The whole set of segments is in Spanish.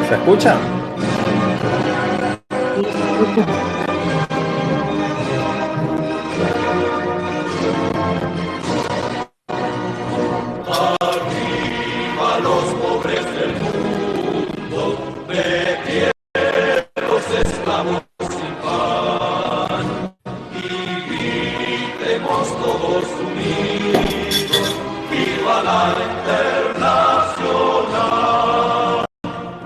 ¿Se escucha? Arriba los pobres del mundo, de pie los esclavos sin pan, y gritemos todos unidos, viva la Internacional.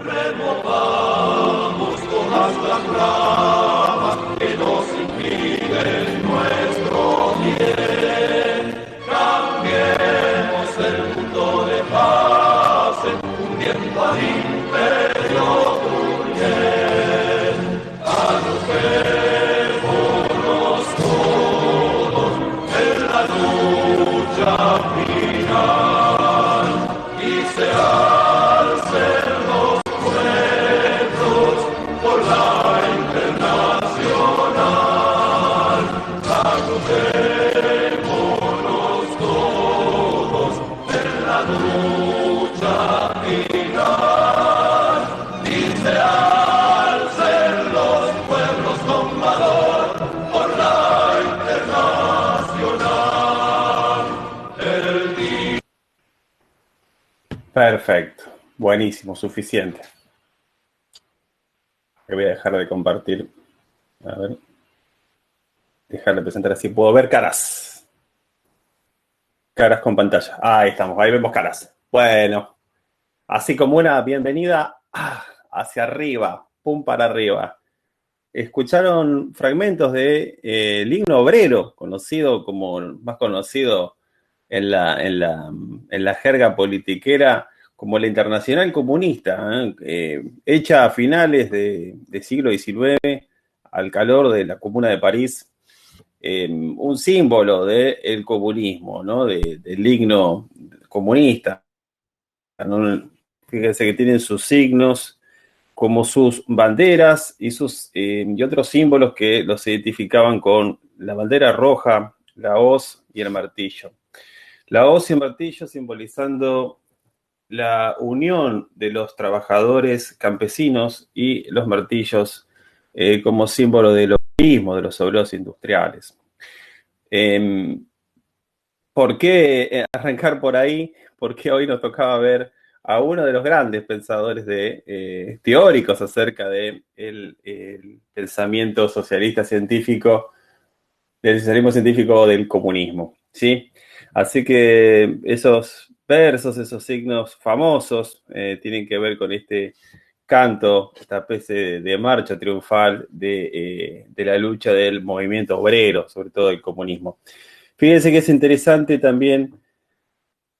Removamos todas las trabas que nos impiden nuestro bien. Cambiemos el mundo de paz, hundiendo al imperio cruel. Agrupémonos todos en la lucha final y se alcen los pueblos por la Internacional. Agrupémonos todos en la lucha final y se alcen los pueblos con valor por la Internacional. El día. Perfecto. Buenísimo, suficiente. Voy a dejar de compartir. A ver. Dejar de presentar así. Puedo ver caras. Caras con pantalla. Ahí estamos, ahí vemos caras. Bueno, así como una bienvenida hacia arriba, pum para arriba. Escucharon fragmentos de el himno obrero, conocido como más conocido en la jerga politiquera como la Internacional Comunista, hecha a finales del siglo XIX al calor de la Comuna de París, un símbolo del comunismo, ¿no? Del himno comunista, ¿no? Fíjense que tienen sus signos como sus banderas y otros símbolos que los identificaban con la bandera roja, la hoz y el martillo. La hoz y el martillo simbolizando la unión de los trabajadores campesinos y los martillos como símbolo del obrerismo, de los obreros industriales. ¿Por qué arrancar por ahí? Porque hoy nos tocaba ver a uno de los grandes pensadores teóricos acerca del pensamiento socialista científico, del socialismo científico del comunismo, ¿sí? Así que esos versos, esos signos famosos tienen que ver con este canto, esta especie de marcha triunfal de la lucha del movimiento obrero, sobre todo del comunismo. Fíjense que es interesante también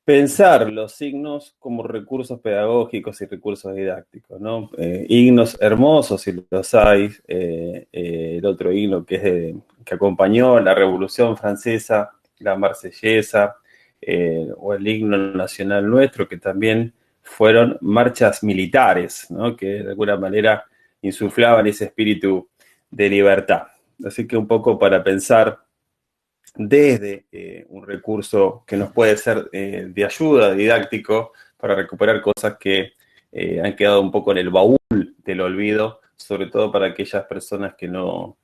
pensar los signos como recursos pedagógicos y recursos didácticos, ¿no? Himnos hermosos, si los hay, el otro himno que acompañó la Revolución Francesa, la Marsellesa, o el himno nacional nuestro, que también fueron marchas militares, ¿no? Que de alguna manera insuflaban ese espíritu de libertad. Así que un poco para pensar desde un recurso que nos puede ser de ayuda, didáctico, para recuperar cosas que han quedado un poco en el baúl del olvido, sobre todo para aquellas personas que no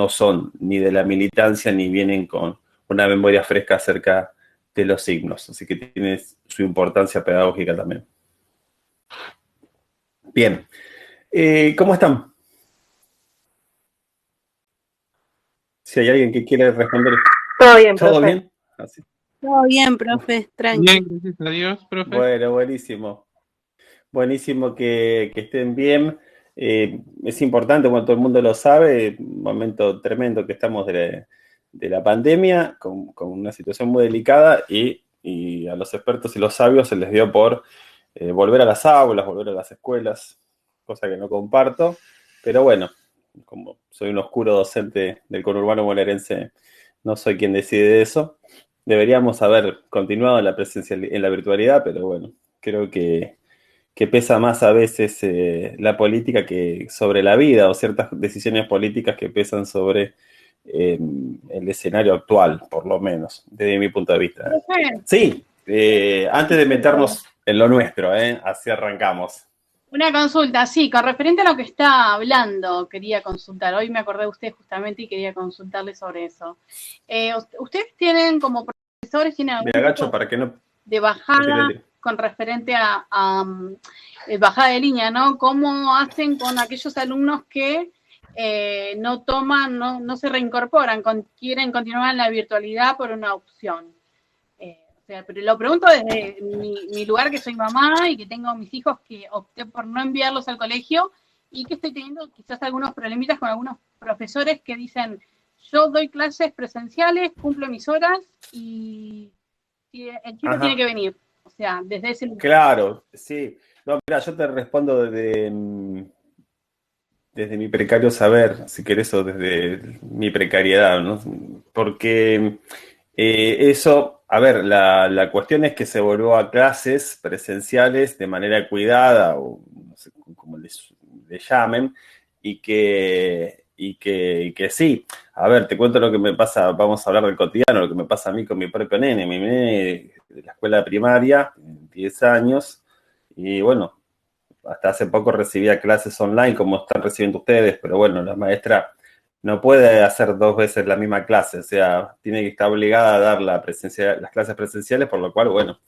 son ni de la militancia ni vienen con una memoria fresca acerca de los signos. Así que tiene su importancia pedagógica también. Bien. ¿Cómo están? Si hay alguien que quiere responder. Todo bien, ¿Todo profe. bien? Así. Todo bien, profe, tranquilo. Bien, gracias a Dios, profe. Bueno, buenísimo. Buenísimo que estén bien. Es importante, como todo el mundo lo sabe, un momento tremendo que estamos de la pandemia, con una situación muy delicada y a los expertos y los sabios se les dio por volver a las aulas, volver a las escuelas, cosa que no comparto, pero bueno, como soy un oscuro docente del conurbano bonaerense, no soy quien decide eso. Deberíamos haber continuado en la virtualidad, pero bueno, creo que pesa más a veces la política que sobre la vida, o ciertas decisiones políticas que pesan sobre el escenario actual, por lo menos, desde mi punto de vista. Sí, antes de meternos en lo nuestro, así arrancamos. Una consulta, sí, con referente a lo que está hablando, quería consultar. Hoy me acordé de usted justamente y quería consultarle sobre eso. ¿Ustedes tienen como profesores, tienen Me algún agacho tipo para que no de tire el bajada tiro. con referente a bajada de línea, ¿no? ¿Cómo hacen con aquellos alumnos que no toman, no se reincorporan, quieren continuar en la virtualidad por una opción? O sea, pero lo pregunto desde mi lugar, que soy mamá y que tengo mis hijos que opté por no enviarlos al colegio y que estoy teniendo quizás algunos problemitas con algunos profesores que dicen, yo doy clases presenciales, cumplo mis horas y el chico tiene que Ajá, venir. O sea, desde ese lugar. claro, sí. No, mira, yo te respondo desde mi precario saber, si querés, o desde mi precariedad, ¿no? Porque eso, a ver, la cuestión es que se volvió a clases presenciales de manera cuidada, o no sé cómo le llamen, y que sí. A ver, te cuento lo que me pasa, vamos a hablar del cotidiano, lo que me pasa a mí con mi propio nene. Mi nene de la escuela primaria, 10 años, y bueno, hasta hace poco recibía clases online como están recibiendo ustedes, pero bueno, la maestra no puede hacer 2 veces la misma clase, o sea, tiene que estar obligada a dar las clases presenciales, por lo cual, bueno,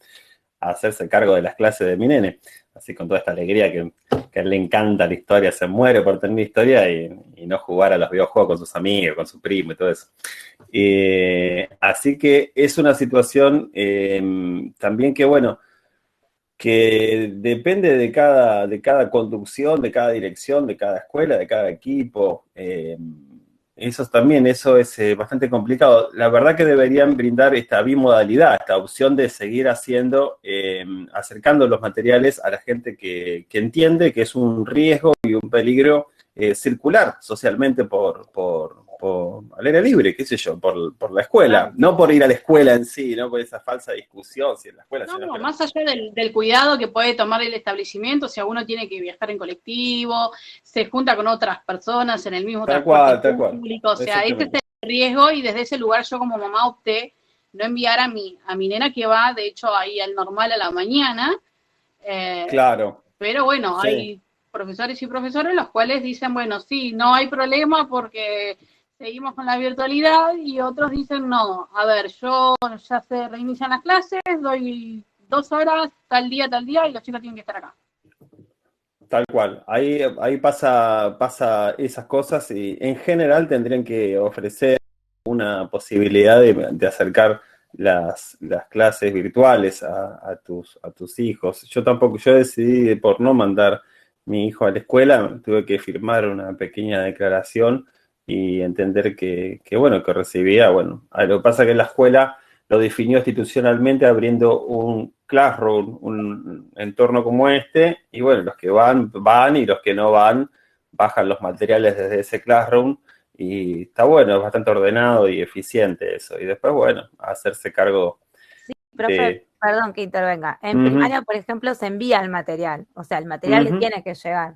a hacerse cargo de las clases de mi nene. Así con toda esta alegría que a él le encanta la historia, se muere por tener historia y no jugar a los videojuegos con sus amigos, con su primo y todo eso. Así que es una situación también que, bueno, que depende de cada conducción, de cada dirección, de cada escuela, de cada equipo. Eso es bastante complicado. La verdad que deberían brindar esta bimodalidad, esta opción de seguir haciendo, acercando los materiales a la gente que entiende que es un riesgo y un peligro circular socialmente al aire libre, qué sé yo, por la escuela, Claro. no por ir a la escuela en sí, no por esa falsa discusión si en la escuela, No, sino que no. más allá del cuidado que puede tomar el establecimiento, si uno tiene que viajar en colectivo, se junta con otras personas en el mismo transporte Tal cual, público, o sea, ese es exactamente. el riesgo y desde ese lugar yo como mamá opté no enviar a mi nena que va, de hecho, ahí al normal a la mañana, eh, Claro, pero bueno, sí, hay profesores y profesores los cuales dicen, bueno, sí, no hay problema porque seguimos con la virtualidad y otros dicen, no, a ver, yo ya se reinician las clases, doy 2 horas, tal día y los chicos tienen que estar acá. tal cual. Ahí pasa esas cosas y en general tendrían que ofrecer una posibilidad de acercar las clases virtuales a tus hijos. Yo decidí por no mandar mi hijo a la escuela, tuve que firmar una pequeña declaración y entender bueno, que recibía, bueno, lo que pasa es que la escuela lo definió institucionalmente abriendo un classroom, un entorno como este, y bueno, los que van, y los que no van, bajan los materiales desde ese classroom, y está bueno, es bastante ordenado y eficiente eso. Y después, bueno, hacerse cargo Sí, profe, de... perdón que intervenga. En Ujú, primaria, por ejemplo, se envía el material, o sea, el material le ujú. tiene que llegar.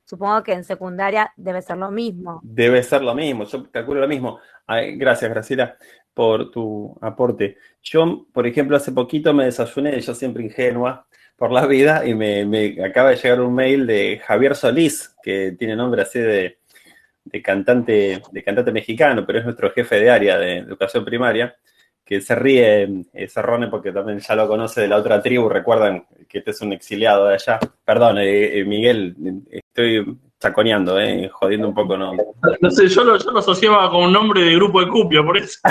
Supongo que en secundaria debe ser lo mismo. Debe ser lo mismo, yo calculo lo mismo. Ay, gracias, Graciela, por tu aporte. Yo, por ejemplo, hace poquito me desayuné, yo siempre ingenua por la vida, y me acaba de llegar un mail de Javier Solís, que tiene nombre así de cantante mexicano, pero es nuestro jefe de área de educación primaria, que se ríe, Cerrone, porque también ya lo conoce de la otra tribu. Recuerdan que este es un exiliado de allá. Perdón, Miguel, estoy chaconeando, jodiendo un poco, ¿no? No sé, yo lo asociaba con un nombre de grupo de cupia, por eso.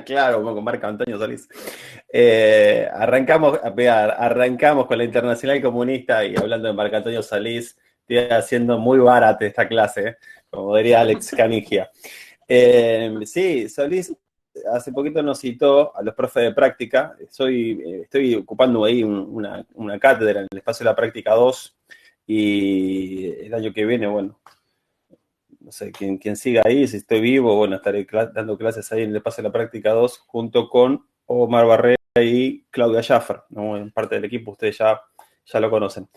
Claro, como con Marco Antonio Solís. Arrancamos con la Internacional Comunista, y hablando de Marco Antonio Solís, estoy haciendo muy barata esta clase, como diría Alex Canigia. Sí, Solís hace poquito nos citó a los profes de práctica. Estoy ocupando ahí una cátedra en el espacio de la práctica 2, y el año que viene, bueno, no sé, quien siga ahí, si estoy vivo, bueno, estaré dando clases ahí en el espacio de la práctica 2 junto con Omar Barrera y Claudia Schaffer, ¿no? En parte del equipo, ustedes ya lo conocen.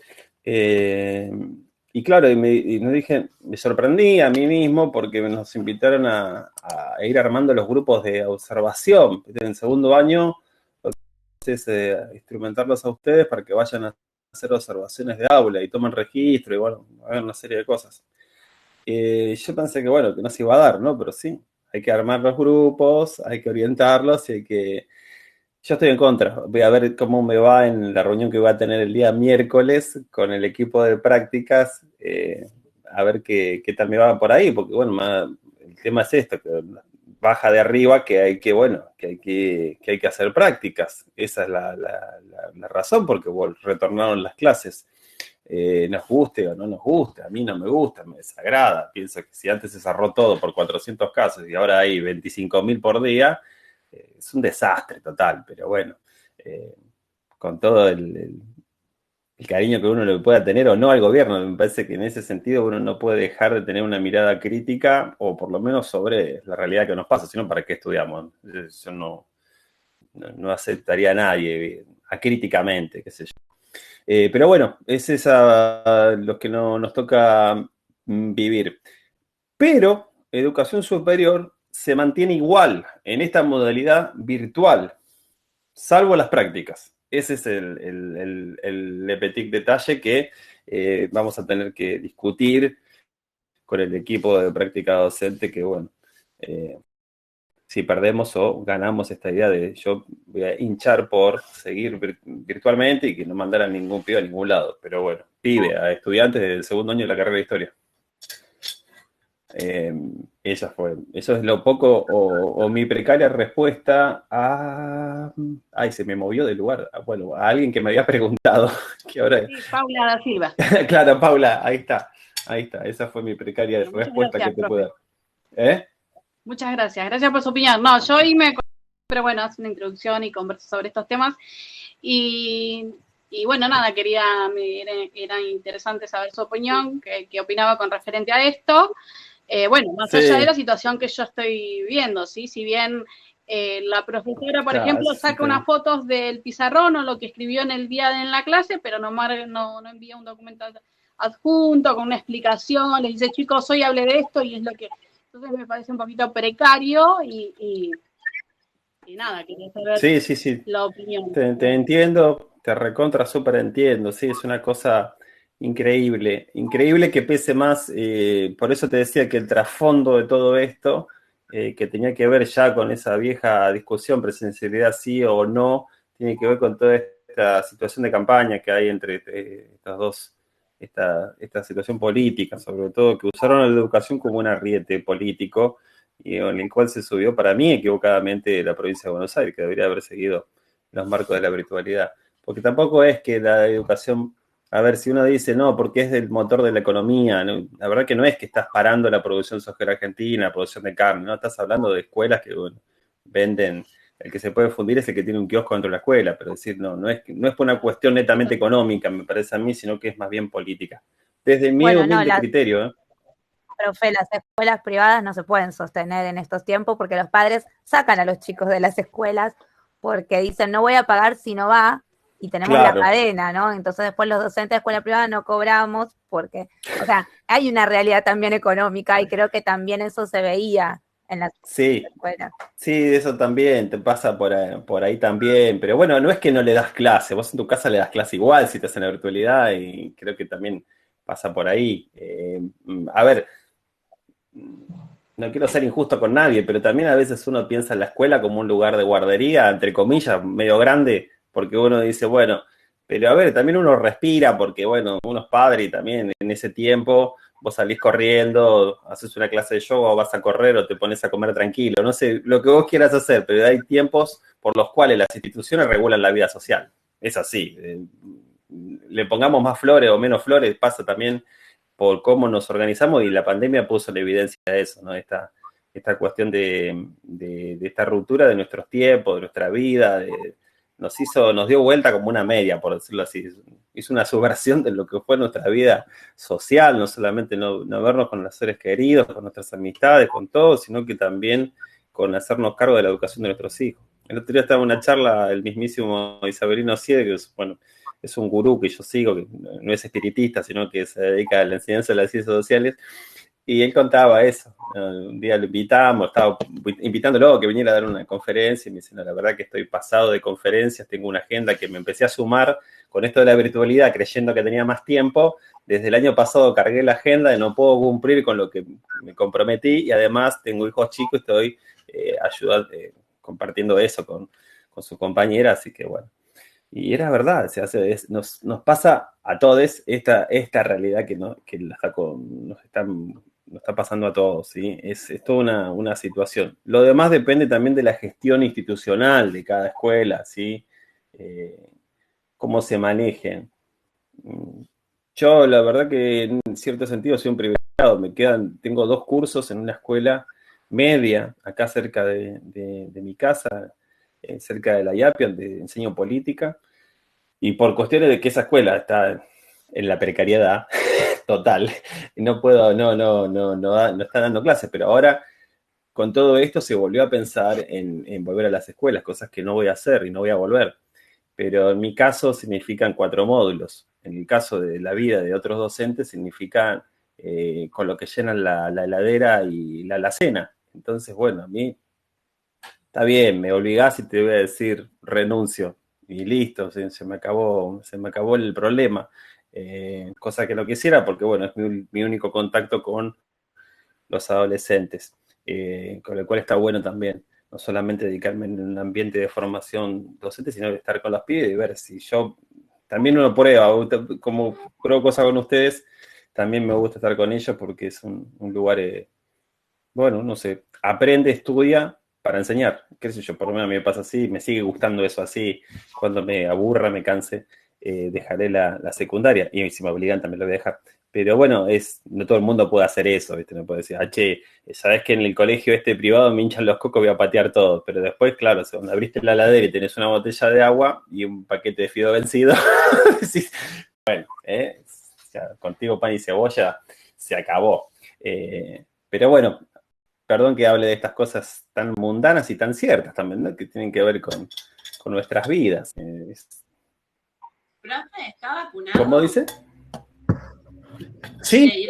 Eh, y claro, me sorprendí a mí mismo porque nos invitaron a ir armando los grupos de observación. En segundo año, es instrumentarlos a ustedes para que vayan hacer observaciones de aula y toman registro y bueno, a ver una serie de cosas. Yo pensé que bueno, que no se iba a dar, ¿no? Pero sí, hay que armar los grupos, hay que orientarlos y hay que... Yo estoy en contra. Voy a ver cómo me va en la reunión que voy a tener el día miércoles con el equipo de prácticas, a ver qué tal me va por ahí, porque bueno, el tema es esto, que baja de arriba que hay que, bueno, que hay que hacer prácticas. Esa es la razón porque bueno, retornaron las clases. Nos guste o no nos guste, a mí no me gusta, me desagrada. Pienso que si antes se cerró todo por 400 casos y ahora hay 25.000 por día, es un desastre total, pero bueno, con todo el cariño que uno le pueda tener o no al gobierno, me parece que en ese sentido uno no puede dejar de tener una mirada crítica o por lo menos sobre la realidad que nos pasa, sino para qué estudiamos. Yo no aceptaría a nadie acríticamente, qué sé yo. Pero bueno, es esa lo que nos toca vivir. Pero educación superior se mantiene igual en esta modalidad virtual, salvo las prácticas. Ese es el petit detalle que vamos a tener que discutir con el equipo de práctica docente, que bueno, si perdemos o ganamos esta idea de yo voy a hinchar por seguir virtualmente y que no mandaran ningún pibe a ningún lado. Pero bueno, pibe a estudiantes del segundo año de la carrera de historia. Eso es lo poco o mi precaria respuesta a... Ay, se me movió del lugar. Bueno, a alguien que me había preguntado. Que ahora... Sí, Paula da Silva. Claro, Paula, ahí está. Esa fue mi precaria Muchas respuesta gracias, que te profe. puedo dar. Muchas gracias. Gracias por su opinión. No, yo hoy pero bueno, hace una introducción y converso sobre estos temas. Y bueno, nada, era interesante saber su opinión, qué opinaba con referente a esto. Bueno, más allá de la situación que yo estoy viviendo, ¿sí? Si bien la profesora, por ejemplo, saca unas fotos del pizarrón o lo que escribió en el día en la clase, pero no envía un documento adjunto con una explicación, le dice, chicos, hoy hablé de esto y es lo que... Entonces me parece un poquito precario y nada, quería saber Sí. la opinión. Te entiendo, te recontra súper entiendo, sí, es una cosa increíble que pese más, por eso te decía que el trasfondo de todo esto, que tenía que ver ya con esa vieja discusión, presencialidad sí o no, tiene que ver con toda esta situación de campaña que hay entre estas dos, esta situación política, sobre todo, que usaron la educación como un arriete político, y en el cual se subió para mí equivocadamente la provincia de Buenos Aires, que debería haber seguido los marcos de la virtualidad. Porque tampoco es que la educación, a ver, si uno dice, no, porque es del motor de la economía, ¿no? La verdad que no es que estás parando la producción sojera argentina, la producción de carne, ¿no? Estás hablando de escuelas que, bueno, venden, el que se puede fundir es el que tiene un kiosco dentro de la escuela, pero decir, no es por una cuestión netamente económica, me parece a mí, sino que es más bien política. Desde mi humilde criterio, Profe, las escuelas privadas no se pueden sostener en estos tiempos porque los padres sacan a los chicos de las escuelas porque dicen no voy a pagar si no va y tenemos la cadena, ¿no? Entonces después los docentes de escuela privada no cobramos porque, o sea, hay una realidad también económica y creo que también eso se veía en las escuelas. Sí, eso también te pasa por ahí también, pero bueno, no es que no le das clase, vos en tu casa le das clase igual si te hacen la virtualidad y creo que también pasa por ahí. A ver, no quiero ser injusto con nadie, pero también a veces uno piensa en la escuela como un lugar de guardería, entre comillas, medio grande, porque uno dice, bueno, pero a ver, también uno respira, porque bueno, uno es padre y también en ese tiempo vos salís corriendo, haces una clase de yoga o vas a correr o te pones a comer tranquilo, no sé, lo que vos quieras hacer, pero hay tiempos por los cuales las instituciones regulan la vida social. Es así. Le pongamos más flores o menos flores, pasa también por cómo nos organizamos y la pandemia puso en evidencia eso, ¿no? Esta cuestión de esta ruptura de nuestros tiempos, de nuestra vida, nos dio vuelta como una media, por decirlo así. Hizo una subversión de lo que fue nuestra vida social, no solamente no vernos con los seres queridos, con nuestras amistades, con todo, sino que también con hacernos cargo de la educación de nuestros hijos. El otro día estaba en una charla el mismísimo Isabelino Siede, que es un gurú que yo sigo, que no es espiritista, sino que se dedica a la enseñanza de las ciencias sociales, Y él contaba eso. Un día lo invitamos, estaba invitándolo a que viniera a dar una conferencia y me dice, no, la verdad que estoy pasado de conferencias, tengo una agenda que me empecé a sumar con esto de la virtualidad, creyendo que tenía más tiempo. Desde el año pasado cargué la agenda y no puedo cumplir con lo que me comprometí y además tengo hijos chicos y estoy ayudando, compartiendo eso con su compañera, así que bueno. Y era verdad, nos pasa a todos esta realidad que nos está pasando a todos, ¿sí? Es toda una situación. Lo demás depende también de la gestión institucional de cada escuela, ¿sí? Cómo se manejen. Yo, la verdad que en cierto sentido soy un privilegiado. Tengo 2 cursos en una escuela media, acá cerca de mi casa, cerca de la IAPI, donde enseño política. Y por cuestiones de que esa escuela está en la precariedad total, no está dando clases, pero ahora con todo esto se volvió a pensar en volver a las escuelas, cosas que no voy a hacer y no voy a volver. Pero en mi caso significan 4 módulos. En el caso de la vida de otros docentes significan con lo que llenan la heladera y la alacena. Entonces, bueno, a mí está bien, me obligás y te voy a decir renuncio. Y listo, se me acabó el problema. Cosa que no quisiera porque, bueno, es mi único contacto con los adolescentes, con el cual está bueno también. No solamente dedicarme en un ambiente de formación docente, sino de estar con los pibes y ver si yo también uno prueba, como pruebo cosas con ustedes, también me gusta estar con ellos porque es un lugar, bueno, no sé, aprende, estudia para enseñar, qué sé yo, por lo menos a mí me pasa así, me sigue gustando eso así, cuando me aburra, me canse, dejaré la secundaria, y si me obligan también lo voy a dejar. Pero bueno, no todo el mundo puede hacer eso, ¿viste? No puede decir, che, sabés que en el colegio privado me hinchan los cocos, voy a patear todo. Pero después, claro, cuando abriste la heladera y tenés una botella de agua y un paquete de fideos vencido, decís, bueno, ya, contigo pan y cebolla se acabó. Pero bueno, perdón que hable de estas cosas tan mundanas y tan ciertas también, ¿no? Que tienen que ver con nuestras vidas. ¿Profe, está vacunado? ¿Cómo dice? Sí,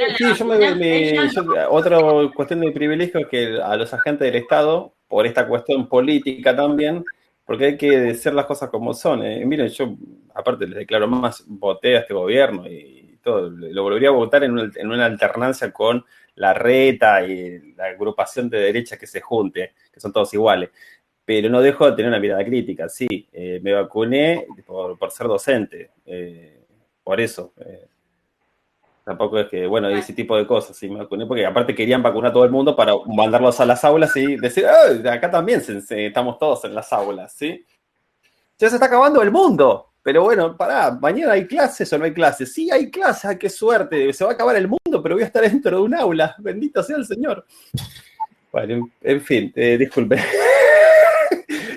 otra cuestión de privilegio es que a los agentes del Estado, por esta cuestión política también, porque hay que decir las cosas como son. Miren, yo aparte les declaro más, voté a este gobierno y todo, lo volvería a votar en una alternancia con la reta y la agrupación de derecha que se junte, que son todos iguales. Pero no dejo de tener una mirada crítica, sí, me vacuné por ser docente, por eso. Tampoco es que, bueno, ese tipo de cosas, sí, me vacuné, porque aparte querían vacunar a todo el mundo para mandarlos a las aulas y decir, acá también estamos todos en las aulas, ¿sí? Ya se está acabando el mundo, pero bueno, pará, mañana hay clases o no hay clases. Sí, hay clases, qué suerte, se va a acabar el mundo, pero voy a estar dentro de un aula, bendito sea el Señor. Bueno, en fin, disculpe.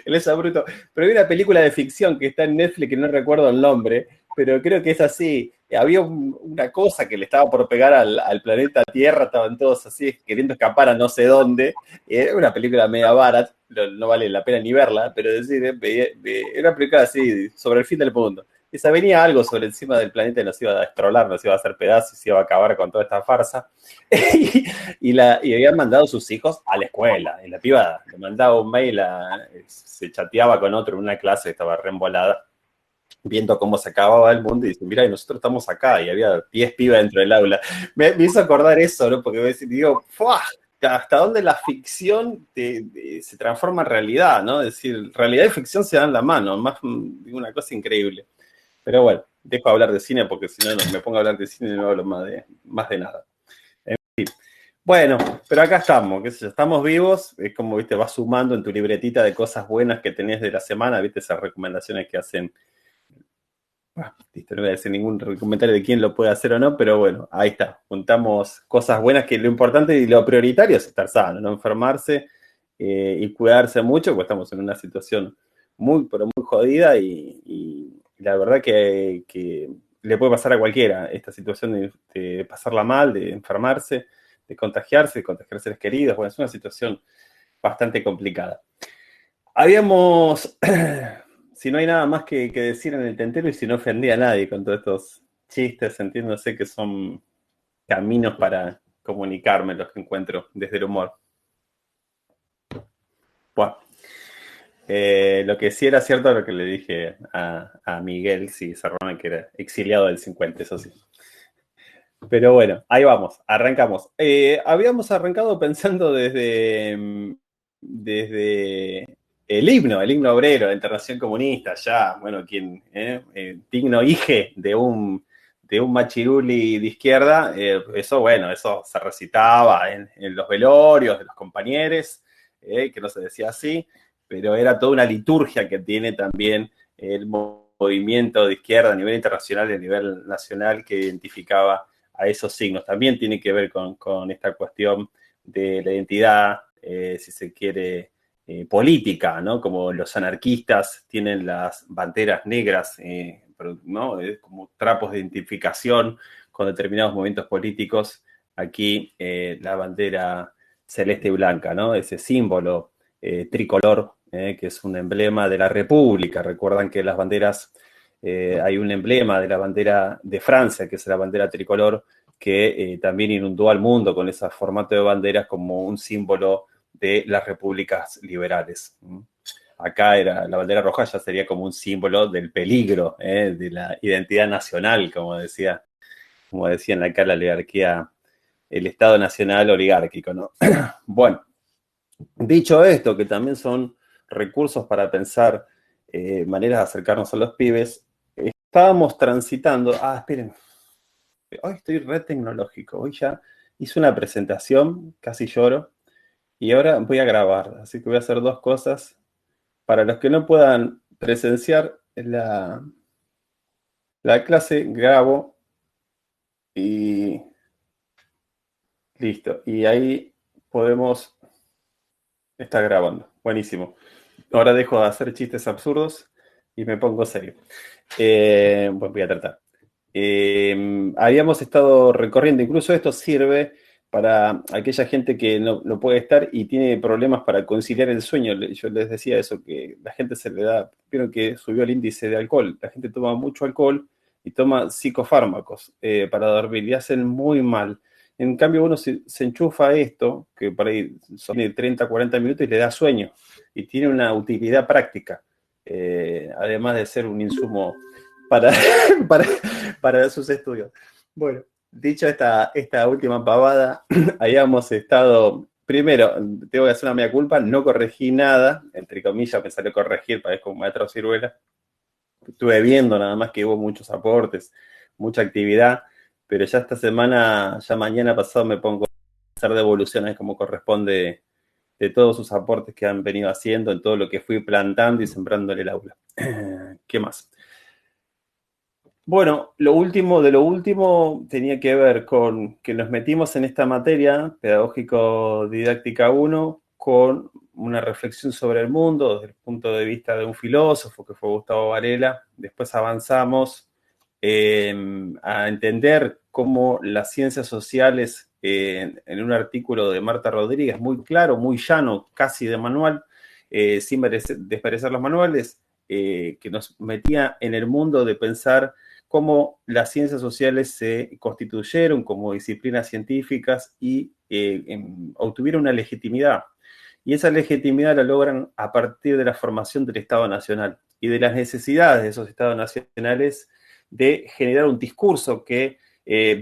El esa bruto. Pero hay una película de ficción que está en Netflix que no recuerdo el nombre, pero creo que es así. Había una cosa que le estaba por pegar al planeta Tierra, estaban todos así queriendo escapar a no sé dónde. Era una película media barata, no vale la pena ni verla, pero decir, era una película así sobre el fin del mundo. Y se venía algo sobre encima del planeta y nos iba a destrolar, nos iba a hacer pedazos, se iba a acabar con toda esta farsa. y habían mandado sus hijos a la escuela, en la privada. Le mandaba un mail, se chateaba con otro en una clase, estaba reembolada, viendo cómo se acababa el mundo y dice, mira, nosotros estamos acá, y había 10 pibas dentro del aula. Me hizo acordar eso, ¿no? Porque digo, ¡fua! ¿Hasta dónde la ficción se transforma en realidad, ¿no? Es decir, realidad y ficción se dan la mano, más una cosa increíble. Pero bueno, dejo de hablar de cine porque si no me pongo a hablar de cine y no hablo más de nada. En fin. Bueno, pero acá estamos, qué sé yo, estamos vivos, es como, viste, vas sumando en tu libretita de cosas buenas que tenés de la semana, viste, esas recomendaciones que hacen. Listo, no voy a decir ningún comentario de quién lo puede hacer o no, pero bueno, ahí está, juntamos cosas buenas, que lo importante y lo prioritario es estar sano, no enfermarse y cuidarse mucho, porque estamos en una situación muy, pero muy jodida y la verdad que le puede pasar a cualquiera esta situación de pasarla mal, de enfermarse, de contagiar seres queridos. Bueno, es una situación bastante complicada. Habíamos, si no hay nada más que decir en el tintero y si no ofendí a nadie con todos estos chistes, entiéndose que son caminos para comunicarme los que encuentro desde el humor. Bueno, lo que sí era cierto lo que le dije a Miguel, sí, Serrano, que era exiliado del 50, eso sí. Pero bueno, ahí vamos, arrancamos. Habíamos arrancado pensando desde el himno obrero, la Internacional Comunista, ya, bueno, digno hije de un machiruli de izquierda, eso, bueno, eso se recitaba en los velorios de los compañeros, que no se decía así, pero era toda una liturgia que tiene también el movimiento de izquierda a nivel internacional y a nivel nacional que identificaba a esos signos. También tiene que ver con esta cuestión de la identidad, si se quiere, política, ¿no? Como los anarquistas tienen las banderas negras, ¿no? Como trapos de identificación con determinados movimientos políticos. Aquí la bandera celeste y blanca, ¿no? Ese símbolo tricolor, que es un emblema de la República. Recuerdan que las banderas, hay un emblema de la bandera de Francia, que es la bandera tricolor, que también inundó al mundo con ese formato de banderas como un símbolo de las repúblicas liberales. Acá la bandera roja ya sería como un símbolo del peligro, de la identidad nacional, como decían acá la oligarquía, el Estado nacional oligárquico, ¿no? Bueno, dicho esto, que también son recursos para pensar maneras de acercarnos a los pibes, estábamos transitando. Esperen. Hoy estoy re tecnológico. Hoy ya hice una presentación, casi lloro, y ahora voy a grabar. Así que voy a hacer dos cosas. Para los que no puedan presenciar la clase, grabo y listo. Y ahí podemos estar grabando. Buenísimo. Ahora dejo de hacer chistes absurdos y me pongo serio. Bueno, voy a tratar. Habíamos estado recorriendo, incluso esto sirve para aquella gente que no puede estar y tiene problemas para conciliar el sueño. Yo les decía eso, que la gente se le da, vieron que subió el índice de alcohol, la gente toma mucho alcohol y toma psicofármacos para dormir y hacen muy mal. En cambio uno se enchufa a esto, que por ahí son de 30, 40 minutos y le da sueño y tiene una utilidad práctica, además de ser un insumo para sus estudios. Bueno, dicho esta última pavada, habíamos estado, primero, tengo que hacer una mea culpa, no corregí nada, entre comillas, me salió corregir, parezco un maestro ciruela. Estuve viendo nada más que hubo muchos aportes, mucha actividad, pero ya esta semana, ya mañana pasado me pongo a hacer devoluciones como corresponde de todos sus aportes que han venido haciendo, en todo lo que fui plantando y sembrando en el aula. ¿Qué más? Bueno, lo último de lo último tenía que ver con que nos metimos en esta materia, Pedagógico-Didáctica 1, con una reflexión sobre el mundo desde el punto de vista de un filósofo que fue Gustavo Varela. Después avanzamos a entender cómo las ciencias sociales, en un artículo de Marta Rodríguez, muy claro, muy llano, casi de manual, sin desmerecer los manuales, que nos metía en el mundo de pensar cómo las ciencias sociales se constituyeron como disciplinas científicas y obtuvieron una legitimidad. Y esa legitimidad la logran a partir de la formación del Estado Nacional y de las necesidades de esos Estados nacionales de generar un discurso que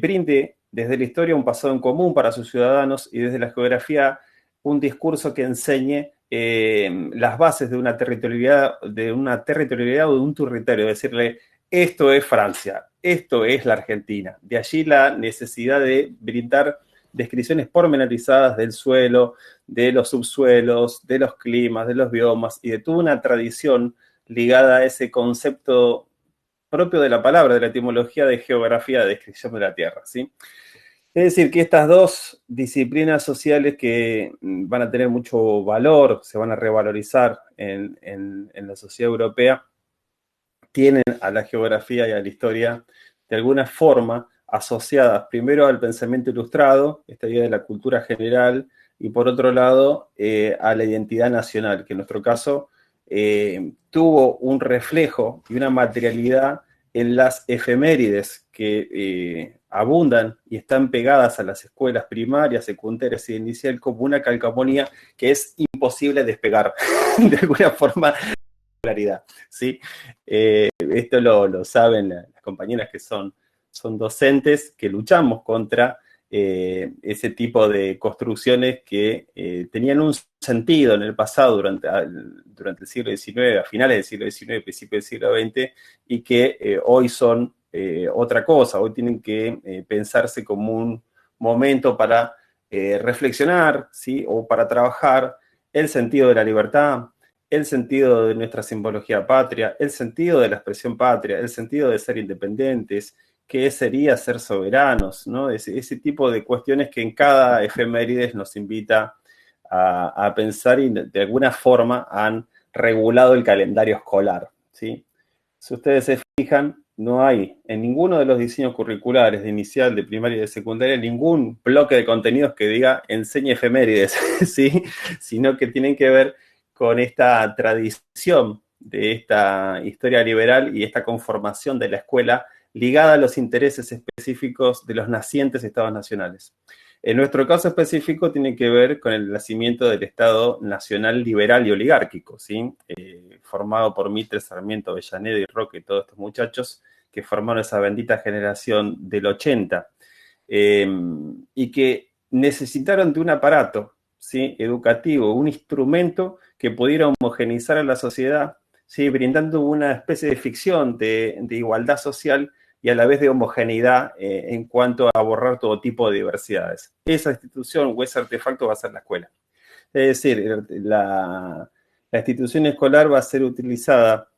brinde desde la historia un pasado en común para sus ciudadanos y desde la geografía un discurso que enseñe las bases de una territorialidad o de un territorio, decirle: esto es Francia, esto es la Argentina. De allí la necesidad de brindar descripciones pormenorizadas del suelo, de los subsuelos, de los climas, de los biomas y de toda una tradición ligada a ese concepto propio de la palabra, de la etimología de geografía, de descripción de la Tierra, ¿sí? Es decir, que estas dos disciplinas sociales que van a tener mucho valor, se van a revalorizar en la sociedad europea, tienen a la geografía y a la historia de alguna forma asociadas primero al pensamiento ilustrado, esta idea de la cultura general, y por otro lado a la identidad nacional, que en nuestro caso tuvo un reflejo y una materialidad en las efemérides que abundan y están pegadas a las escuelas primarias, secundarias y inicial como una calcamonía que es imposible despegar de alguna forma de claridad, ¿sí? Esto lo saben las compañeras que son docentes, que luchamos contra ese tipo de construcciones que tenían un sentido en el pasado durante el siglo XIX, a finales del siglo XIX, principios del siglo XX, y que hoy son otra cosa. Hoy tienen que pensarse como un momento para reflexionar, ¿sí? O para trabajar el sentido de la libertad, el sentido de nuestra simbología patria, el sentido de la expresión patria, el sentido de ser independientes, qué sería ser soberanos, ¿no? Ese tipo de cuestiones que en cada efemérides nos invita a pensar y de alguna forma han regulado el calendario escolar, ¿sí? Si ustedes se fijan, no hay en ninguno de los diseños curriculares de inicial, de primaria y de secundaria ningún bloque de contenidos que diga enseñe efemérides, ¿sí? Sino que tienen que ver con esta tradición de esta historia liberal y esta conformación de la escuela ligada a los intereses específicos de los nacientes estados nacionales. En nuestro caso específico tiene que ver con el nacimiento del Estado Nacional Liberal y Oligárquico, ¿sí? Formado por Mitre, Sarmiento, Avellaneda y Roque, todos estos muchachos que formaron esa bendita generación del 80, y que necesitaron de un aparato, ¿sí? Educativo, un instrumento que pudiera homogeneizar a la sociedad, ¿sí? Brindando una especie de ficción de igualdad social y a la vez de homogeneidad en cuanto a borrar todo tipo de diversidades. Esa institución o ese artefacto va a ser la escuela. Es decir, la institución escolar va a ser utilizada,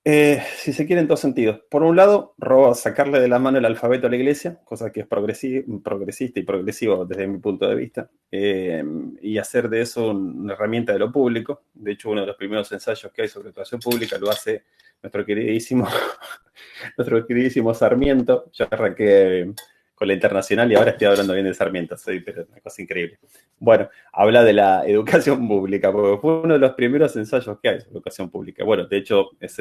si se quiere, en dos sentidos. Por un lado, sacarle de la mano el alfabeto a la iglesia, cosa que es progresista y progresivo desde mi punto de vista, y hacer de eso una herramienta de lo público. De hecho, uno de los primeros ensayos que hay sobre educación pública lo hace nuestro queridísimo Sarmiento. Yo arranqué con la Internacional y ahora estoy hablando bien de Sarmiento, pero es una cosa increíble. Bueno, habla de la educación pública, porque fue uno de los primeros ensayos que hay sobre educación pública. Bueno, de hecho, es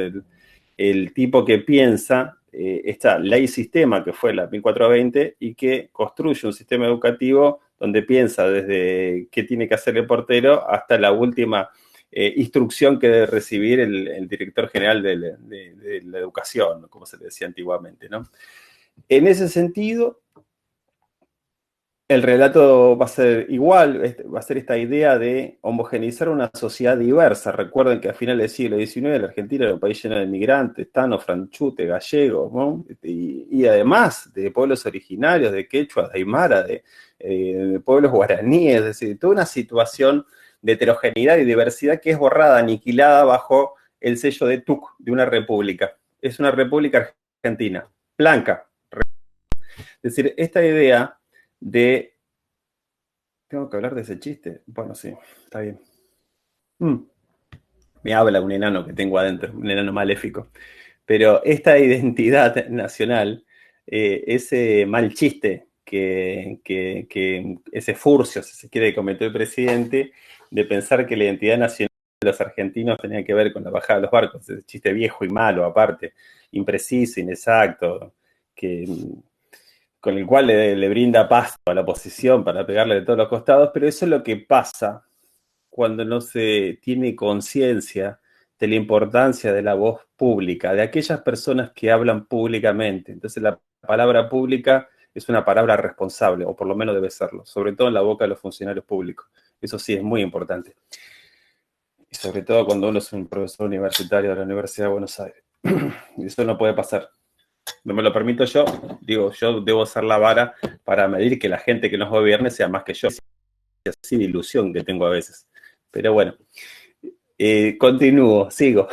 el tipo que piensa esta ley sistema, que fue la 1420, y que construye un sistema educativo donde piensa desde qué tiene que hacer el portero hasta la última instrucción que debe recibir el director general de la educación, como se le decía antiguamente, ¿no? En ese sentido, el relato va a ser igual, va a ser esta idea de homogeneizar una sociedad diversa. Recuerden que a finales del siglo XIX la Argentina era un país lleno de migrantes, tanos, franchutes, gallegos, ¿no? Y además de pueblos originarios, de quechuas, de aymara, de pueblos guaraníes, es decir, toda una situación de heterogeneidad y diversidad que es borrada, aniquilada bajo el sello de TUC, de una república. Es una república argentina, blanca. Es decir, esta idea de... ¿Tengo que hablar de ese chiste? Bueno, sí, está bien. Me habla un enano que tengo adentro, un enano maléfico. Pero esta identidad nacional, ese mal chiste que ese furcio, si se quiere, cometió el presidente, de pensar que la identidad nacional de los argentinos tenía que ver con la bajada de los barcos, ese chiste viejo y malo, aparte, impreciso, inexacto, con el cual le brinda pasto a la oposición para pegarle de todos los costados, pero eso es lo que pasa cuando no se tiene conciencia de la importancia de la voz pública, de aquellas personas que hablan públicamente. Entonces la palabra pública es una palabra responsable, o por lo menos debe serlo, sobre todo en la boca de los funcionarios públicos. Eso sí es muy importante. Y sobre todo cuando uno es un profesor universitario de la Universidad de Buenos Aires. Eso no puede pasar. No me lo permito yo, digo, yo debo ser la vara para medir que la gente que nos gobierne sea más que yo. Es así de ilusión que tengo a veces. Pero bueno, continúo, sigo.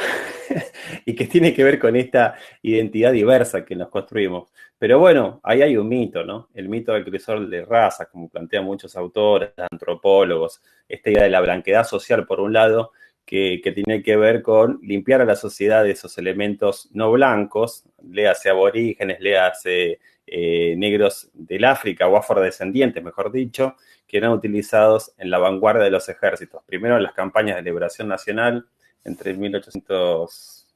Y que tiene que ver con esta identidad diversa que nos construimos. Pero bueno, ahí hay un mito, ¿no? El mito del crisol de razas, como plantean muchos autores, antropólogos, esta idea de la blanquedad social, por un lado, que tiene que ver con limpiar a la sociedad de esos elementos no blancos, léase aborígenes, léase negros del África o afrodescendientes, mejor dicho, que eran utilizados en la vanguardia de los ejércitos. Primero en las campañas de liberación nacional, entre 1810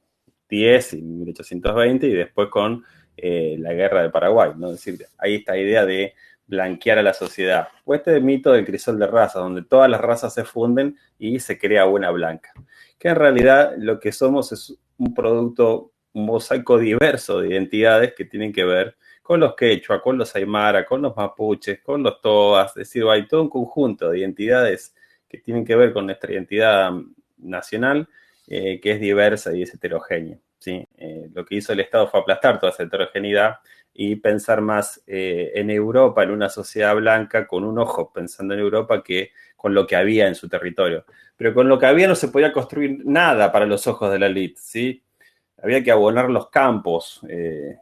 1810 y 1820 y después con la guerra de Paraguay, ¿no? Es decir, hay esta idea de blanquear a la sociedad. O este mito del crisol de razas, donde todas las razas se funden y se crea una blanca. Que en realidad lo que somos es un producto, un mosaico diverso de identidades que tienen que ver con los quechua, con los aymara, con los mapuches, con los toas. Es decir, hay todo un conjunto de identidades que tienen que ver con nuestra identidad nacional, que es diversa y es heterogénea, ¿sí? Lo que hizo el Estado fue aplastar toda esa heterogeneidad y pensar más en Europa, en una sociedad blanca, con un ojo pensando en Europa que con lo que había en su territorio. Pero con lo que había no se podía construir nada para los ojos de la élite, ¿sí? Había que abonar los campos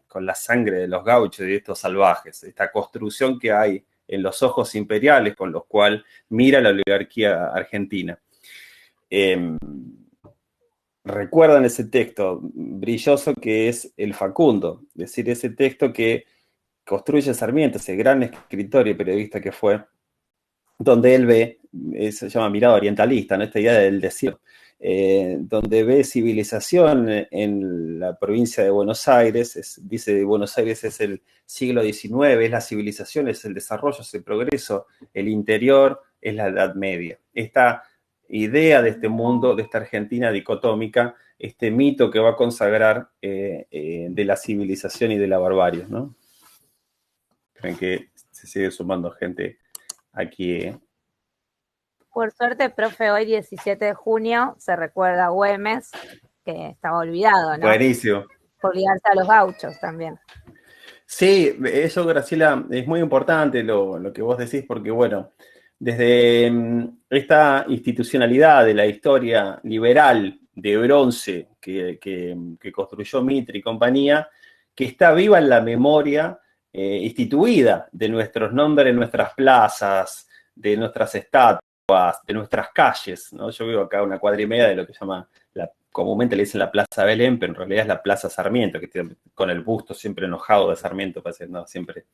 con la sangre de los gauchos y de estos salvajes. Esta construcción que hay en los ojos imperiales con los cuales mira la oligarquía argentina. Recuerdan ese texto brilloso que es el Facundo, es decir, ese texto que construye Sarmiento, ese gran escritor y periodista que fue, donde él ve, se llama mirada orientalista, ¿no? Esta idea del desierto, donde ve civilización en la provincia de Buenos Aires, dice Buenos Aires es el siglo XIX, es la civilización, es el desarrollo, es el progreso, el interior es la Edad Media. Esta idea de este mundo, de esta Argentina dicotómica, este mito que va a consagrar de la civilización y de la barbarie, ¿no? Creen que se sigue sumando gente aquí. Por suerte, profe, hoy 17 de junio se recuerda a Güemes, que estaba olvidado, ¿no? Buenísimo. Por ligarse a los gauchos también. Sí, eso, Graciela, es muy importante lo que vos decís, porque, bueno, desde esta institucionalidad de la historia liberal de bronce que construyó Mitre y compañía, que está viva en la memoria instituida de nuestros nombres, nuestras plazas, de nuestras estatuas, de nuestras calles, ¿no? Yo vivo acá una cuadra y media de lo que se llama, comúnmente le dicen la Plaza Belén, pero en realidad es la Plaza Sarmiento, que tiene, con el busto siempre enojado de Sarmiento, parece, no, siempre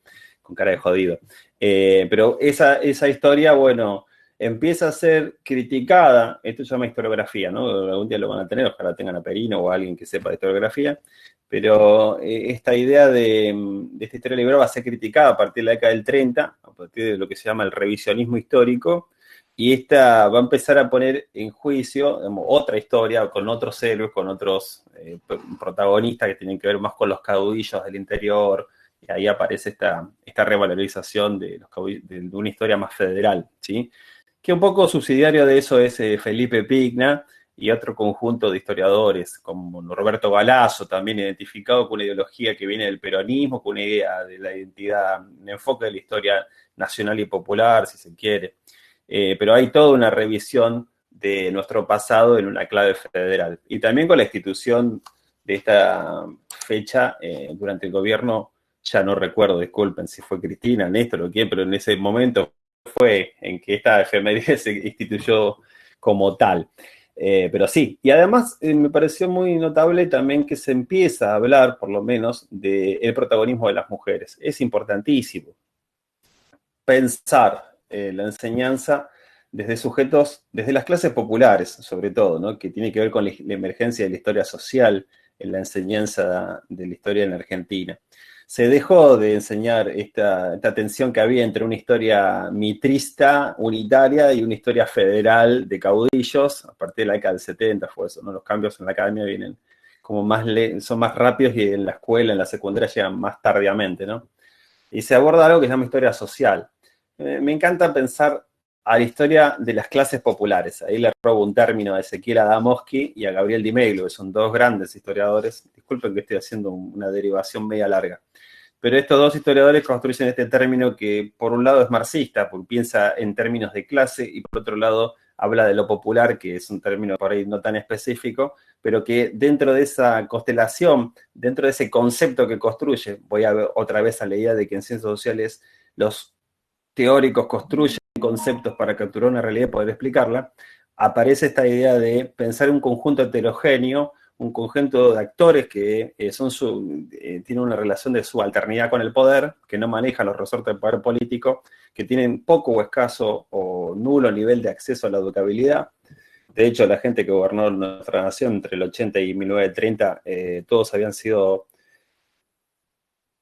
con cara de jodido. Pero esa historia, bueno, empieza a ser criticada, esto se llama historiografía, ¿no? Algún día lo van a tener, ojalá tengan a Perino o a alguien que sepa de historiografía, pero esta idea de esta historia liberal va a ser criticada a partir de la década del 30, a partir de lo que se llama el revisionismo histórico, y esta va a empezar a poner en juicio, digamos, otra historia con otros héroes, con otros protagonistas que tienen que ver más con los caudillos del interior, y ahí aparece esta revalorización de una historia más federal, ¿sí? Que un poco subsidiario de eso es Felipe Pigna y otro conjunto de historiadores, como Norberto Galazo, también identificado con una ideología que viene del peronismo, con una idea de la identidad, un enfoque de la historia nacional y popular, si se quiere. Pero hay toda una revisión de nuestro pasado en una clave federal. Y también con la institución de esta fecha durante el gobierno, ya no recuerdo, disculpen si fue Cristina, Néstor o quién, pero en ese momento fue en que esta efeméride se instituyó como tal. Pero sí, y además me pareció muy notable también que se empieza a hablar, por lo menos, del protagonismo de las mujeres. Es importantísimo pensar la enseñanza desde sujetos, desde las clases populares, sobre todo, ¿no? Que tiene que ver con la emergencia de la historia social en la enseñanza de la historia en la Argentina. Se dejó de enseñar esta tensión que había entre una historia mitrista, unitaria, y una historia federal de caudillos. A partir de la década del 70 fue eso, ¿no? Los cambios en la academia vienen como son más rápidos y en la escuela, en la secundaria, llegan más tardíamente, ¿no? Y se aborda algo que se llama historia social. Me encanta pensar a la historia de las clases populares. Ahí le robo un término a Ezequiel Adamowski y a Gabriel Di Meglio, que son dos grandes historiadores. Disculpen que estoy haciendo una derivación media larga. Pero estos dos historiadores construyen este término que por un lado es marxista, porque piensa en términos de clase, y por otro lado habla de lo popular, que es un término por ahí no tan específico, pero que dentro de esa constelación, dentro de ese concepto que construye, voy a ver otra vez a la idea de que en ciencias sociales los teóricos construyen conceptos para capturar una realidad y poder explicarla, aparece esta idea de pensar un conjunto heterogéneo, un conjunto de actores que tienen una relación de subalternidad con el poder, que no manejan los resortes del poder político, que tienen poco o escaso o nulo nivel de acceso a la educabilidad, De hecho, la gente que gobernó nuestra nación entre el 80 y 1930, todos habían sido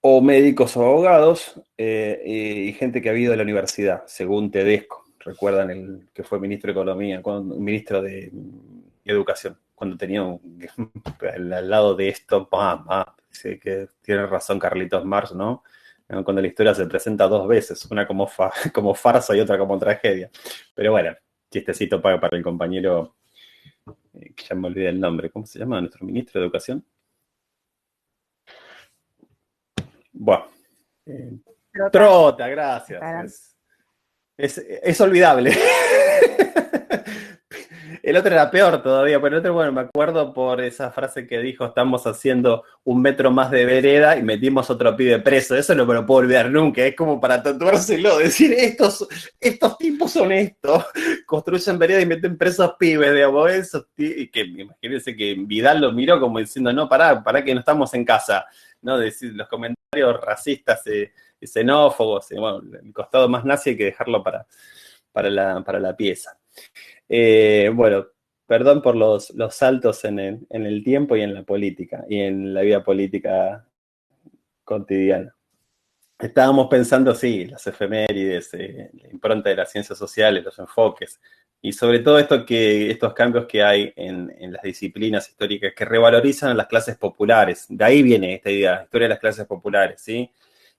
o médicos o abogados, y gente que había ido a la universidad, según Tedesco. Recuerdan el que fue ministro de Economía, ministro de Educación, cuando tenía al lado de esto, sí, que tiene razón Carlitos Marx, ¿no? Cuando la historia se presenta dos veces, una como farsa y otra como tragedia. Pero bueno, chistecito para el compañero, que ya me olvidé el nombre, ¿cómo se llama? Nuestro ministro de Educación. Bueno, Trota, gracias. Es olvidable. El otro era peor todavía, pero el otro, bueno, me acuerdo por esa frase que dijo: estamos haciendo un metro más de vereda y metimos otro pibe preso. Eso no me lo puedo olvidar nunca, es como para tatuárselo, decir, estos tipos son estos, construyen vereda y meten presos pibes, digamos, eso, y que imagínense que Vidal lo miró como diciendo, no, pará que no estamos en casa, ¿no? Decir, los comentarios racistas, xenófobos, bueno, el costado más nazi hay que dejarlo para la pieza. Bueno, perdón por los saltos en el tiempo y en la política, y en la vida política cotidiana. Estábamos pensando, sí, las efemérides, la impronta de las ciencias sociales, los enfoques, y sobre todo estos cambios que hay en las disciplinas históricas que revalorizan a las clases populares. De ahí viene esta idea, historia de las clases populares, ¿sí?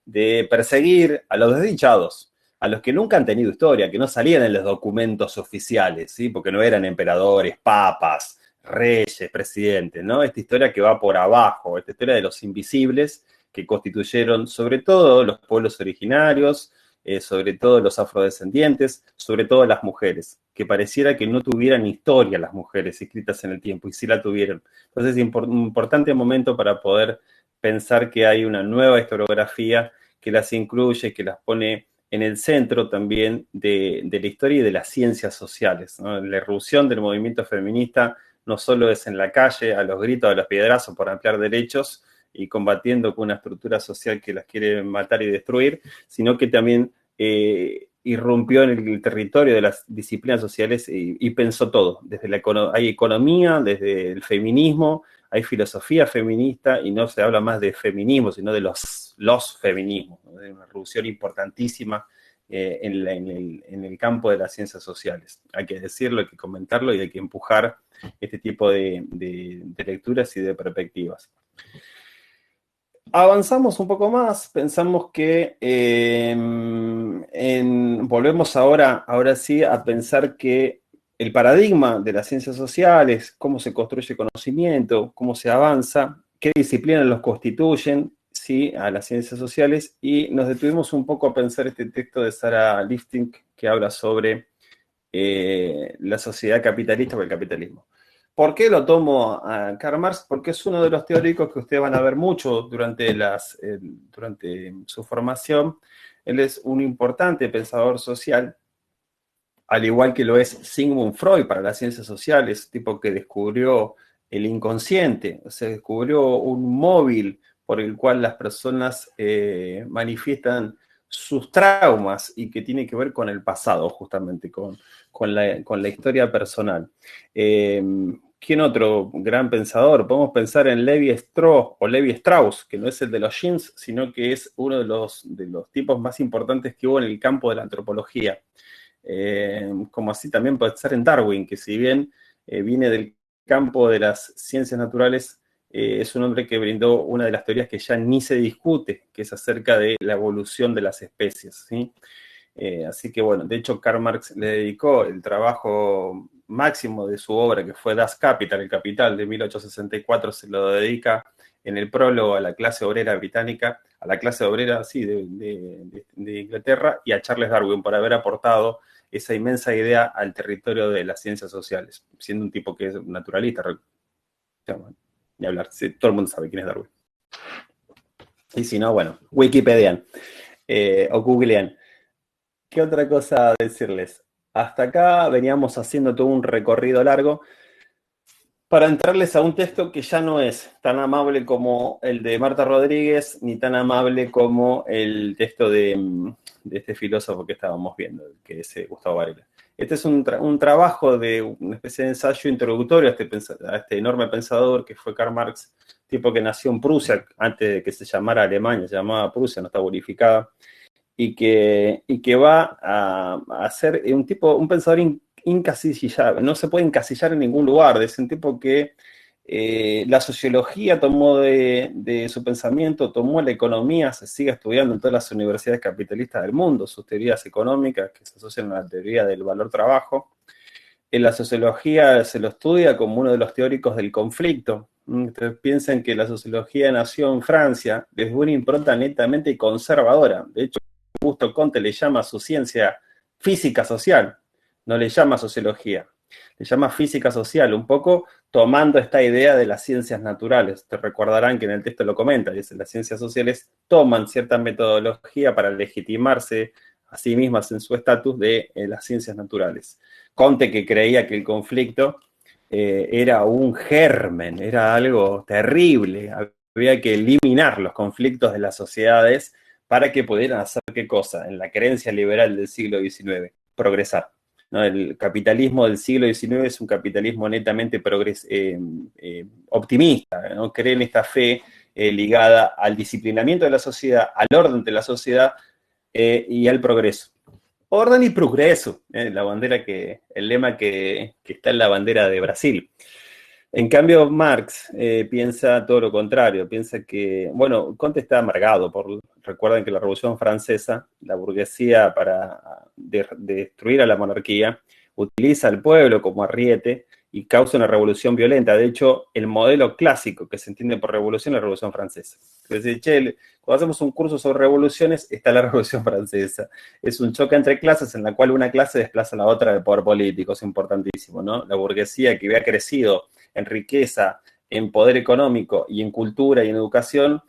De perseguir a los desdichados, a los que nunca han tenido historia, que no salían en los documentos oficiales, ¿sí? Porque no eran emperadores, papas, reyes, presidentes, ¿no? Esta historia que va por abajo, esta historia de los invisibles que constituyeron sobre todo los pueblos originarios, sobre todo los afrodescendientes, sobre todo las mujeres, que pareciera que no tuvieran historia las mujeres escritas en el tiempo, y sí la tuvieron. Entonces es un importante momento para poder pensar que hay una nueva historiografía que las incluye, que las pone en el centro también de la historia y de las ciencias sociales, ¿no? La irrupción del movimiento feminista no solo es en la calle, a los gritos, a los piedrazos por ampliar derechos y combatiendo con una estructura social que las quiere matar y destruir, sino que también irrumpió en el territorio de las disciplinas sociales y pensó todo. Hay economía, desde el feminismo, hay filosofía feminista, y no se habla más de feminismo, sino de los feminismos, ¿no? De una revolución importantísima en el campo de las ciencias sociales. Hay que decirlo, hay que comentarlo y hay que empujar este tipo de lecturas y de perspectivas. Avanzamos un poco más, pensamos que volvemos ahora sí a pensar que el paradigma de las ciencias sociales, cómo se construye conocimiento, cómo se avanza, qué disciplinas los constituyen, ¿sí?, a las ciencias sociales, y nos detuvimos un poco a pensar este texto de Sarah Lifting que habla sobre la sociedad capitalista o el capitalismo. ¿Por qué lo tomo a Karl Marx? Porque es uno de los teóricos que ustedes van a ver mucho durante su formación. Él es un importante pensador social, al igual que lo es Sigmund Freud para las ciencias sociales, tipo que descubrió el inconsciente, o sea, descubrió un móvil por el cual las personas manifiestan sus traumas y que tiene que ver con el pasado, justamente, con la historia personal. ¿Quién otro gran pensador? Podemos pensar en Levi Strauss, que no es el de los jeans, sino que es uno de los tipos más importantes que hubo en el campo de la antropología. Como así también puede ser en Darwin, que si bien viene del campo de las ciencias naturales, es un hombre que brindó una de las teorías que ya ni se discute, que es acerca de la evolución de las especies, ¿sí? Así que bueno, de hecho Karl Marx le dedicó el trabajo máximo de su obra, que fue Das Kapital, el Capital, de 1864, se lo dedica en el prólogo a la clase obrera británica, a la clase obrera, sí, de Inglaterra, y a Charles Darwin por haber aportado esa inmensa idea al territorio de las ciencias sociales, siendo un tipo que es naturalista. Ni hablar, sí, todo el mundo sabe quién es Darwin. Y si no, bueno, Wikipedian o googlean. ¿Qué otra cosa decirles? Hasta acá veníamos haciendo todo un recorrido largo para entrarles a un texto que ya no es tan amable como el de Marta Rodríguez, ni tan amable como el texto de este filósofo que estábamos viendo, que es Gustavo Varela. Este es un trabajo de una especie de ensayo introductorio a este enorme pensador que fue Karl Marx, tipo que nació en Prusia, antes de que se llamara Alemania, se llamaba Prusia, no está unificada, y que va a ser un pensador incasillable, no se puede encasillar en ningún lugar, es un tipo que la sociología tomó de su pensamiento, tomó la economía, se sigue estudiando en todas las universidades capitalistas del mundo, sus teorías económicas que se asocian a la teoría del valor-trabajo. En la sociología se lo estudia como uno de los teóricos del conflicto. Ustedes piensan que la sociología nació en Francia desde una impronta netamente conservadora. De hecho, Augusto Comte le llama a su ciencia física social, no le llama sociología, le llama física social, un poco tomando esta idea de las ciencias naturales. Te recordarán que en el texto lo comenta, dice, las ciencias sociales toman cierta metodología para legitimarse a sí mismas en su estatus de las ciencias naturales. Comte, que creía que el conflicto era un germen, era algo terrible, había que eliminar los conflictos de las sociedades para que pudieran hacer qué cosa, en la creencia liberal del siglo XIX, progresar. ¿No? El capitalismo del siglo XIX es un capitalismo netamente optimista, ¿no? Cree en esta fe ligada al disciplinamiento de la sociedad, al orden de la sociedad y al progreso. Orden y progreso, el lema que está en la bandera de Brasil. En cambio, Marx piensa todo lo contrario, piensa que, bueno, Comte está amargado, recuerden que la Revolución Francesa, la burguesía para destruir a la monarquía, utiliza al pueblo como arriete y causa una revolución violenta. De hecho, el modelo clásico que se entiende por revolución es la Revolución Francesa. Es decir, cuando hacemos un curso sobre revoluciones, está la Revolución Francesa. Es un choque entre clases en la cual una clase desplaza a la otra del poder político, es importantísimo, ¿no? La burguesía que había crecido en riqueza, en poder económico y en cultura y en educación,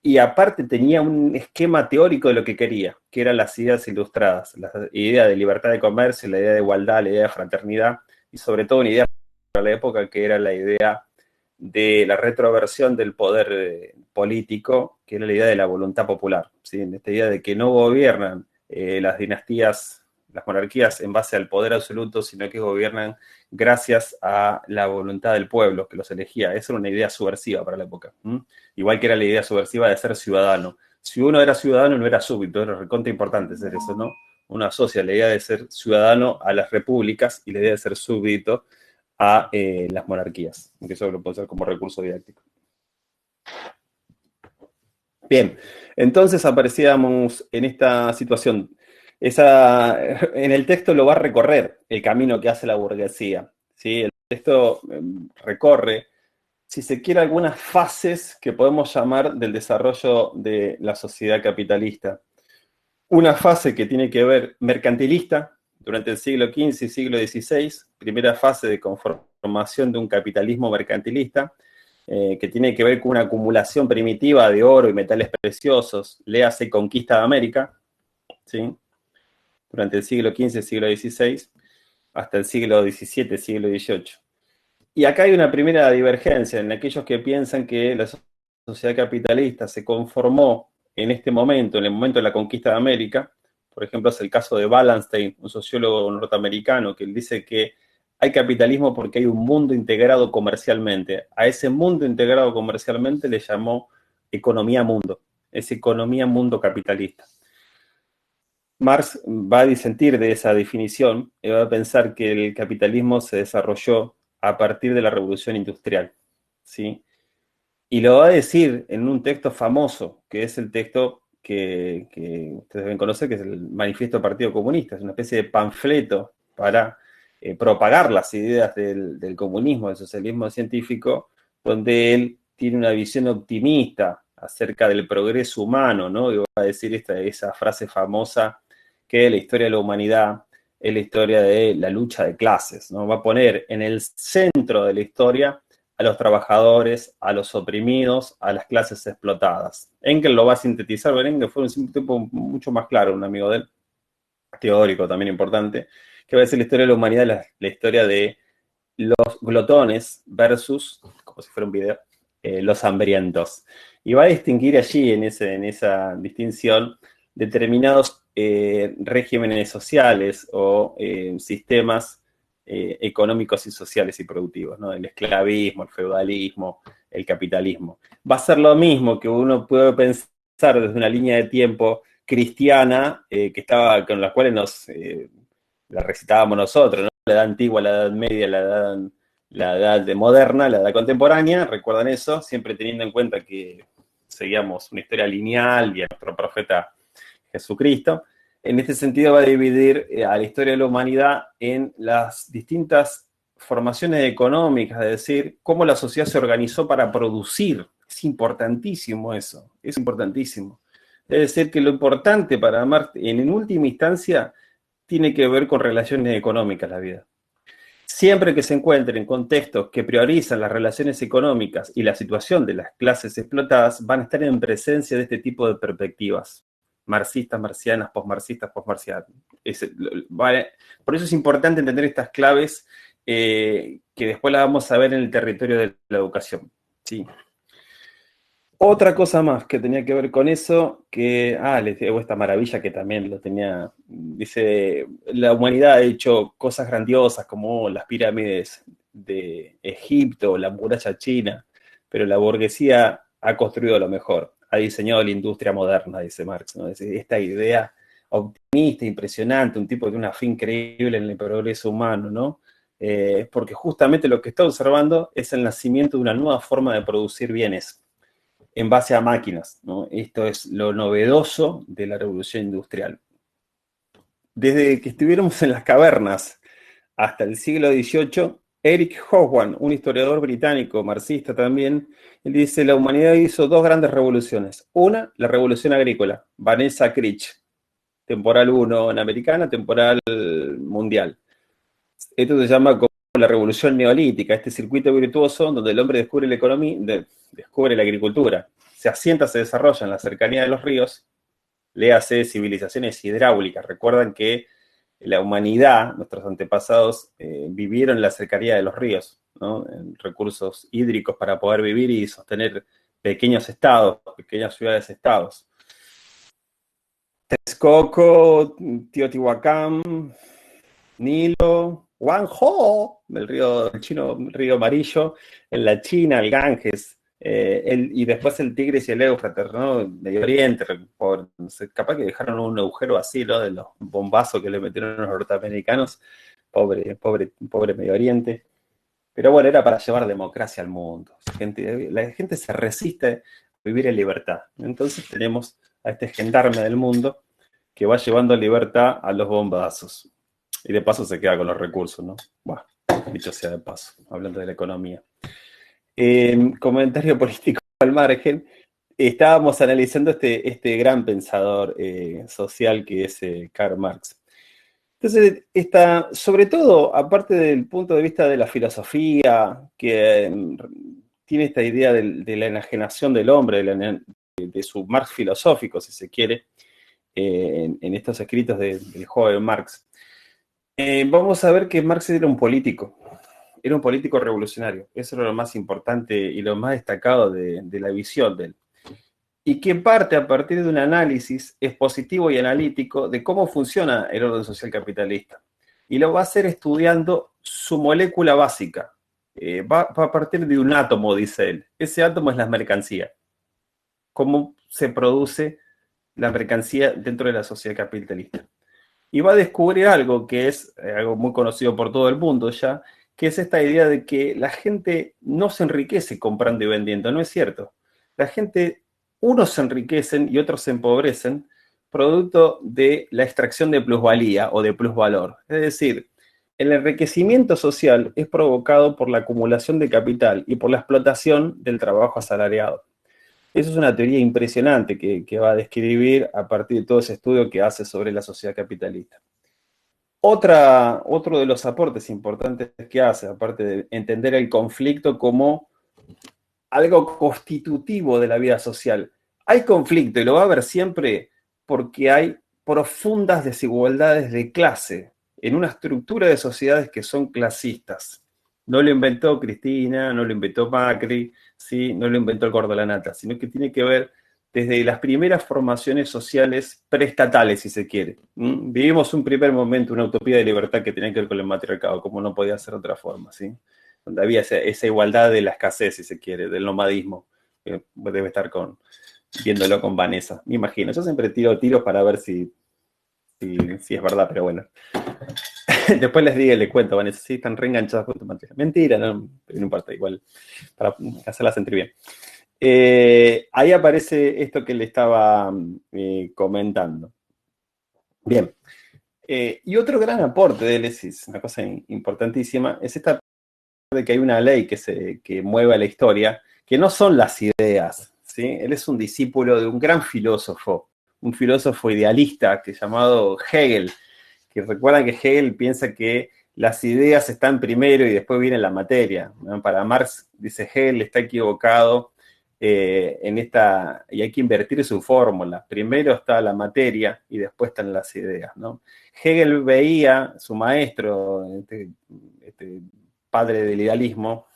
y aparte tenía un esquema teórico de lo que quería, que eran las ideas ilustradas, la idea de libertad de comercio, la idea de igualdad, la idea de fraternidad, y sobre todo una idea para la época que era la idea de la retroversión del poder político, que era la idea de la voluntad popular, ¿sí? Esta idea de que no gobiernan las dinastías, las monarquías en base al poder absoluto, sino que gobiernan gracias a la voluntad del pueblo que los elegía. Esa era una idea subversiva para la época. Igual que era la idea subversiva de ser ciudadano. Si uno era ciudadano, no era súbdito, era recontra importante ser eso, ¿no? Uno asocia la idea de ser ciudadano a las repúblicas y la idea de ser súbdito a las monarquías, aunque eso lo puede ser como recurso didáctico. Bien, entonces aparecíamos en esta situación. En el texto lo va a recorrer el camino que hace la burguesía, ¿sí? El texto recorre, si se quiere, algunas fases que podemos llamar del desarrollo de la sociedad capitalista. Una fase que tiene que ver mercantilista, durante el siglo XV y siglo XVI, primera fase de conformación de un capitalismo mercantilista, que tiene que ver con una acumulación primitiva de oro y metales preciosos, léase conquista de América, ¿sí? Durante el siglo XV, siglo XVI, hasta el siglo XVII, siglo XVIII. Y acá hay una primera divergencia en aquellos que piensan que la sociedad capitalista se conformó en este momento, en el momento de la conquista de América. Por ejemplo, es el caso de Wallenstein, un sociólogo norteamericano, que dice que hay capitalismo porque hay un mundo integrado comercialmente. A ese mundo integrado comercialmente le llamó economía mundo. Es economía mundo capitalista. Marx va a disentir de esa definición y va a pensar que el capitalismo se desarrolló a partir de la Revolución Industrial, ¿sí? Y lo va a decir en un texto famoso, que es el texto que ustedes deben conocer, que es el Manifiesto del Partido Comunista. Es una especie de panfleto para propagar las ideas del comunismo, del socialismo científico, donde él tiene una visión optimista acerca del progreso humano, ¿no? Y va a decir esa frase famosa que la historia de la humanidad es la historia de la lucha de clases, ¿no? Va a poner en el centro de la historia a los trabajadores, a los oprimidos, a las clases explotadas. Engels lo va a sintetizar, pero Engels fue un tipo mucho más claro, un amigo de él, teórico también importante, que va a decir la historia de la humanidad, la historia de los glotones versus, como si fuera un video, los hambrientos. Y va a distinguir allí, en esa distinción, determinados regímenes sociales o sistemas económicos y sociales y productivos, ¿no? El esclavismo, el feudalismo, el capitalismo. Va a ser lo mismo que uno puede pensar desde una línea de tiempo cristiana con las cuales la recitábamos nosotros, ¿no? La edad antigua, la edad media, la edad moderna, la edad contemporánea, recuerdan eso, siempre teniendo en cuenta que seguíamos una historia lineal y a nuestro profeta Jesucristo. En este sentido va a dividir a la historia de la humanidad en las distintas formaciones económicas, es decir, cómo la sociedad se organizó para producir. Es importantísimo eso, es importantísimo. Es decir, que lo importante para Marx, en última instancia, tiene que ver con relaciones económicas la vida. Siempre que se encuentren contextos que priorizan las relaciones económicas y la situación de las clases explotadas, van a estar en presencia de este tipo de perspectivas marxistas, marxianas, posmarxistas, posmarxianas. Por eso es importante entender estas claves que después las vamos a ver en el territorio de la educación. ¿Sí? Otra cosa más que tenía que ver con eso, les digo esta maravilla que también lo tenía, dice, la humanidad ha hecho cosas grandiosas como las pirámides de Egipto, la muralla china, pero la burguesía ha construido lo mejor, ha diseñado la industria moderna, dice Marx, ¿no? Esta idea optimista, impresionante, un tipo de una fe increíble en el progreso humano, ¿no? Porque justamente lo que está observando es el nacimiento de una nueva forma de producir bienes en base a máquinas, ¿no? Esto es lo novedoso de la revolución industrial. Desde que estuviéramos en las cavernas hasta el siglo XVIII, Eric Hobsbawm, un historiador británico, marxista también, él dice, la humanidad hizo dos grandes revoluciones. Una, la revolución agrícola, Vanessa Critch, temporal 1 en americana, temporal mundial. Esto se llama como la revolución neolítica, este circuito virtuoso donde el hombre descubre la economía, descubre la agricultura, se asienta, se desarrolla en la cercanía de los ríos, léase civilizaciones hidráulicas. Recuerdan que la humanidad, nuestros antepasados, vivieron en la cercanía de los ríos, ¿no? En recursos hídricos para poder vivir y sostener pequeños estados, pequeñas ciudades-estados. Texcoco, Teotihuacán, Nilo, Guangzhou, el río amarillo, en la China, el Ganges, y después el Tigris y el Éufrates, ¿no? Medio Oriente, no sé, capaz que dejaron un agujero así, ¿no? De los bombazos que le metieron los norteamericanos, pobre Medio Oriente. Pero bueno, era para llevar democracia al mundo. La gente se resiste a vivir en libertad. Entonces tenemos a este gendarme del mundo que va llevando libertad a los bombazos. Y de paso se queda con los recursos, ¿no? Bueno, dicho sea de paso, hablando de la economía. Comentario político al margen. Estábamos analizando este gran pensador social que es Karl Marx. Entonces, sobre todo, aparte del punto de vista de la filosofía, que tiene esta idea de la enajenación del hombre, de su Marx filosófico, si se quiere, en estos escritos del joven Marx, vamos a ver que Marx era un político revolucionario. Eso era lo más importante y lo más destacado de la visión de él. Y que parte a partir de un análisis expositivo y analítico de cómo funciona el orden social capitalista. Y lo va a hacer estudiando su molécula básica. Va a partir de un átomo, dice él. Ese átomo es la mercancía. Cómo se produce la mercancía dentro de la sociedad capitalista. Y va a descubrir algo que es algo muy conocido por todo el mundo ya, que es esta idea de que la gente no se enriquece comprando y vendiendo. No es cierto. La gente, unos se enriquecen y otros se empobrecen producto de la extracción de plusvalía o de plusvalor. Es decir, el enriquecimiento social es provocado por la acumulación de capital y por la explotación del trabajo asalariado. Eso es una teoría impresionante que va a describir a partir de todo ese estudio que hace sobre la sociedad capitalista. Otro de los aportes importantes que hace, aparte de entender el conflicto como algo constitutivo de la vida social. Hay conflicto y lo va a haber siempre porque hay profundas desigualdades de clase en una estructura de sociedades que son clasistas. No lo inventó Cristina, no lo inventó Macri, ¿sí? No lo inventó el gordo de la nata, sino que tiene que ver desde las primeras formaciones sociales preestatales, si se quiere. Vivimos un primer momento, una utopía de libertad que tenía que ver con el matriarcado, como no podía ser de otra forma, ¿sí? Donde había esa igualdad de la escasez, si se quiere, del nomadismo, que debe estar viéndolo con Vanessa, me imagino. Yo siempre tiro tiros para ver si es verdad, pero bueno. Después les cuento, Vanessa, sí, están reenganchadas con tu materia. Mentira, no importa, igual, para hacerla sentir bien. Ahí aparece esto que le estaba comentando. Bien. Y otro gran aporte de él, una cosa importantísima, es esta de que hay una ley que mueve a la historia, que no son las ideas, ¿sí? Él es un discípulo de un gran filósofo, un filósofo idealista que llamado Hegel, que recuerdan que Hegel piensa que las ideas están primero y después viene la materia, ¿no? Para Marx, dice Hegel, está equivocado en esta, y hay que invertir su fórmula. Primero está la materia y después están las ideas, ¿no? Hegel veía, su maestro, este padre del idealismo,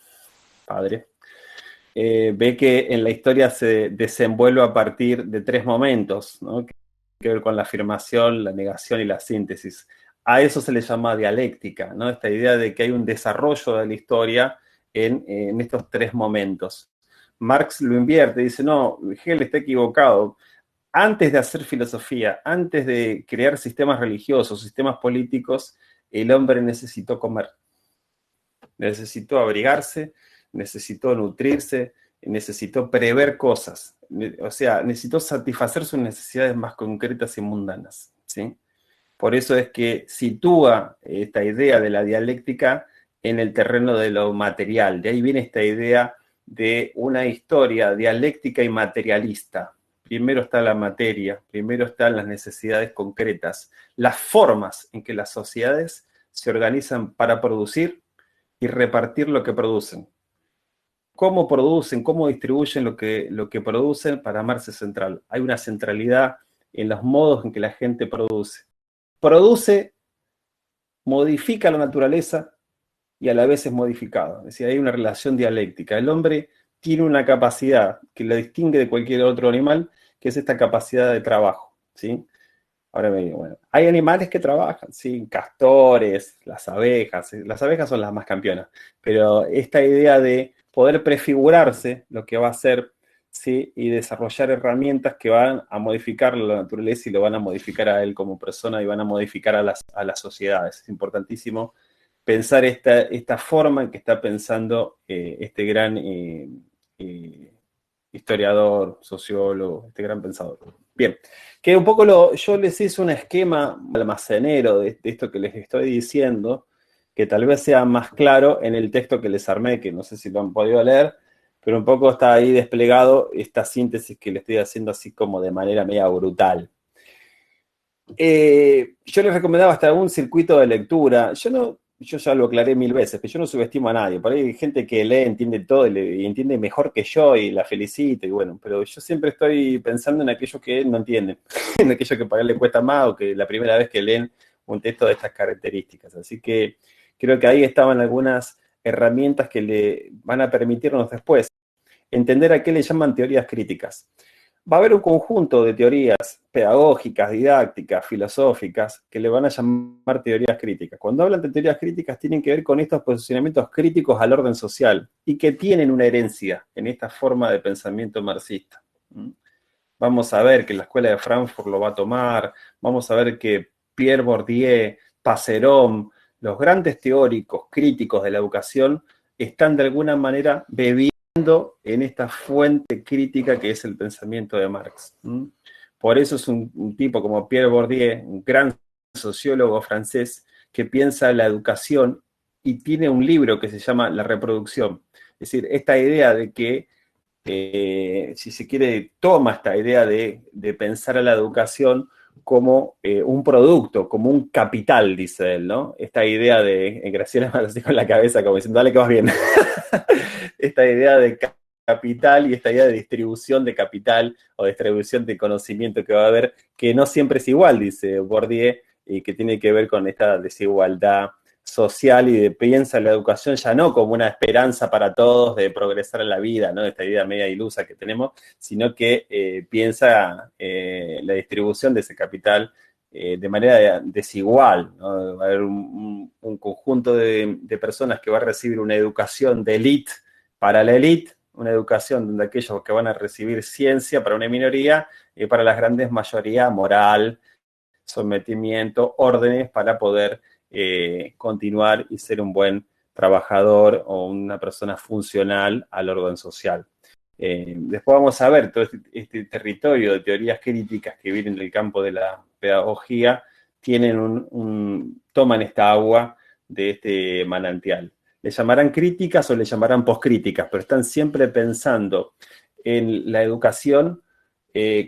ve que en la historia se desenvuelve a partir de tres momentos, ¿no? Que tienen que ver con la afirmación, la negación y la síntesis. A eso se le llama dialéctica, ¿no? Esta idea de que hay un desarrollo de la historia en estos tres momentos. Marx lo invierte, dice, no, Hegel está equivocado. Antes de hacer filosofía, antes de crear sistemas religiosos, sistemas políticos, el hombre necesitó comer. Necesitó abrigarse, necesitó nutrirse, necesitó prever cosas. O sea, necesitó satisfacer sus necesidades más concretas y mundanas, ¿sí? Por eso es que sitúa esta idea de la dialéctica en el terreno de lo material. De ahí viene esta idea de una historia dialéctica y materialista. Primero está la materia, primero están las necesidades concretas, las formas en que las sociedades se organizan para producir y repartir lo que producen. Cómo producen, cómo distribuyen lo que producen, para Marx es central. Hay una centralidad en los modos en que la gente produce. Produce, modifica la naturaleza y a la vez es modificado. Es decir, hay una relación dialéctica. El hombre tiene una capacidad que lo distingue de cualquier otro animal, que es esta capacidad de trabajo, ¿sí? Ahora me digo, bueno, hay animales que trabajan, ¿sí? Castores, las abejas son las más campeonas, pero esta idea de poder prefigurarse lo que va a ser, ¿sí? Y desarrollar herramientas que van a modificar la naturaleza y lo van a modificar a él como persona y van a modificar a las sociedades. Es importantísimo pensar esta forma en que está pensando este gran historiador, sociólogo, este gran pensador. Bien, que un poco yo les hice un esquema almacenero de esto que les estoy diciendo, que tal vez sea más claro en el texto que les armé, que no sé si lo han podido leer, pero un poco está ahí desplegado esta síntesis que le estoy haciendo así como de manera media brutal. Yo les recomendaba hasta un circuito de lectura. Yo ya lo aclaré 1000 veces, pero yo no subestimo a nadie. Por ahí hay gente que lee, entiende todo y entiende mejor que yo y la felicito, y bueno, pero yo siempre estoy pensando en aquellos que no entienden, en aquellos que para él le cuesta más o que la primera vez que leen un texto de estas características. Así que creo que ahí estaban algunas herramientas que le van a permitirnos después entender a qué le llaman teorías críticas. Va a haber un conjunto de teorías pedagógicas, didácticas, filosóficas, que le van a llamar teorías críticas. Cuando hablan de teorías críticas, tienen que ver con estos posicionamientos críticos al orden social y que tienen una herencia en esta forma de pensamiento marxista. Vamos a ver que la Escuela de Frankfurt lo va a tomar, vamos a ver que Pierre Bourdieu, Passeron, los grandes teóricos críticos de la educación están de alguna manera bebiendo en esta fuente crítica que es el pensamiento de Marx. Por eso es un tipo como Pierre Bourdieu, un gran sociólogo francés, que piensa la educación y tiene un libro que se llama La reproducción. Es decir, esta idea de que, si se quiere, toma esta idea de pensar a la educación como un producto, como un capital, dice él, ¿no? Esta idea de, Graciela me así con la cabeza como diciendo, dale que vas bien. Esta idea de capital y esta idea de distribución de capital o distribución de conocimiento que va a haber, que no siempre es igual, dice Bourdieu, y que tiene que ver con esta desigualdad social y piensa la educación ya no como una esperanza para todos de progresar en la vida, ¿no? Esta idea media ilusa que tenemos, sino que piensa la distribución de ese capital de manera desigual, ¿no? Va a haber un conjunto de personas que va a recibir una educación de élite para la élite, una educación donde aquellos que van a recibir ciencia para una minoría y para las grandes mayorías moral, sometimiento, órdenes para poder continuar y ser un buen trabajador o una persona funcional al orden social. Después vamos a ver todo este territorio de teorías críticas que vienen del campo de la pedagogía, toman esta agua de este manantial. Le llamarán críticas o le llamarán poscríticas, pero están siempre pensando en la educación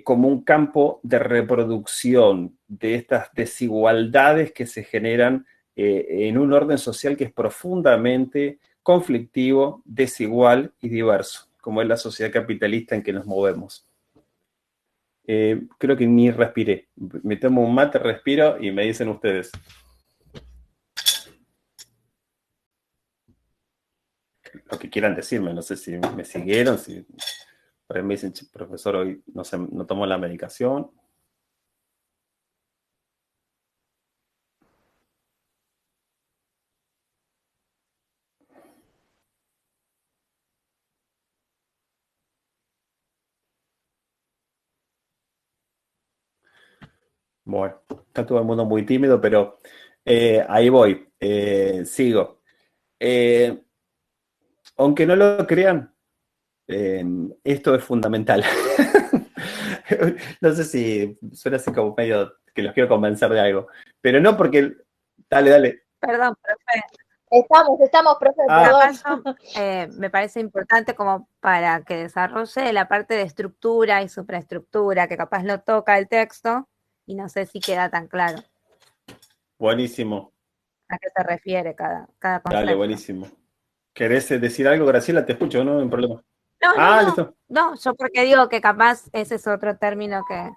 como un campo de reproducción de estas desigualdades que se generan en un orden social que es profundamente conflictivo, desigual y diverso, como es la sociedad capitalista en que nos movemos. Creo que ni respiré. Me tomo un mate, respiro y me dicen ustedes. Lo que quieran decirme, no sé si me siguieron, si por ahí me dicen, profesor, hoy no tomó la medicación. Bueno, está todo el mundo muy tímido, pero ahí voy, sigo. Aunque no lo crean, esto es fundamental. No sé si suena así como medio que los quiero convencer de algo, pero no porque... Dale. Perdón, profe. Estamos, profe, perdón. Me parece importante como para que desarrolle la parte de estructura y supraestructura, que capaz lo toca el texto y no sé si queda tan claro. Buenísimo. ¿A qué se refiere cada concepto? Dale, buenísimo. ¿Querés decir algo, Graciela? Te escucho, no hay problema. No, yo porque digo que capaz ese es otro término que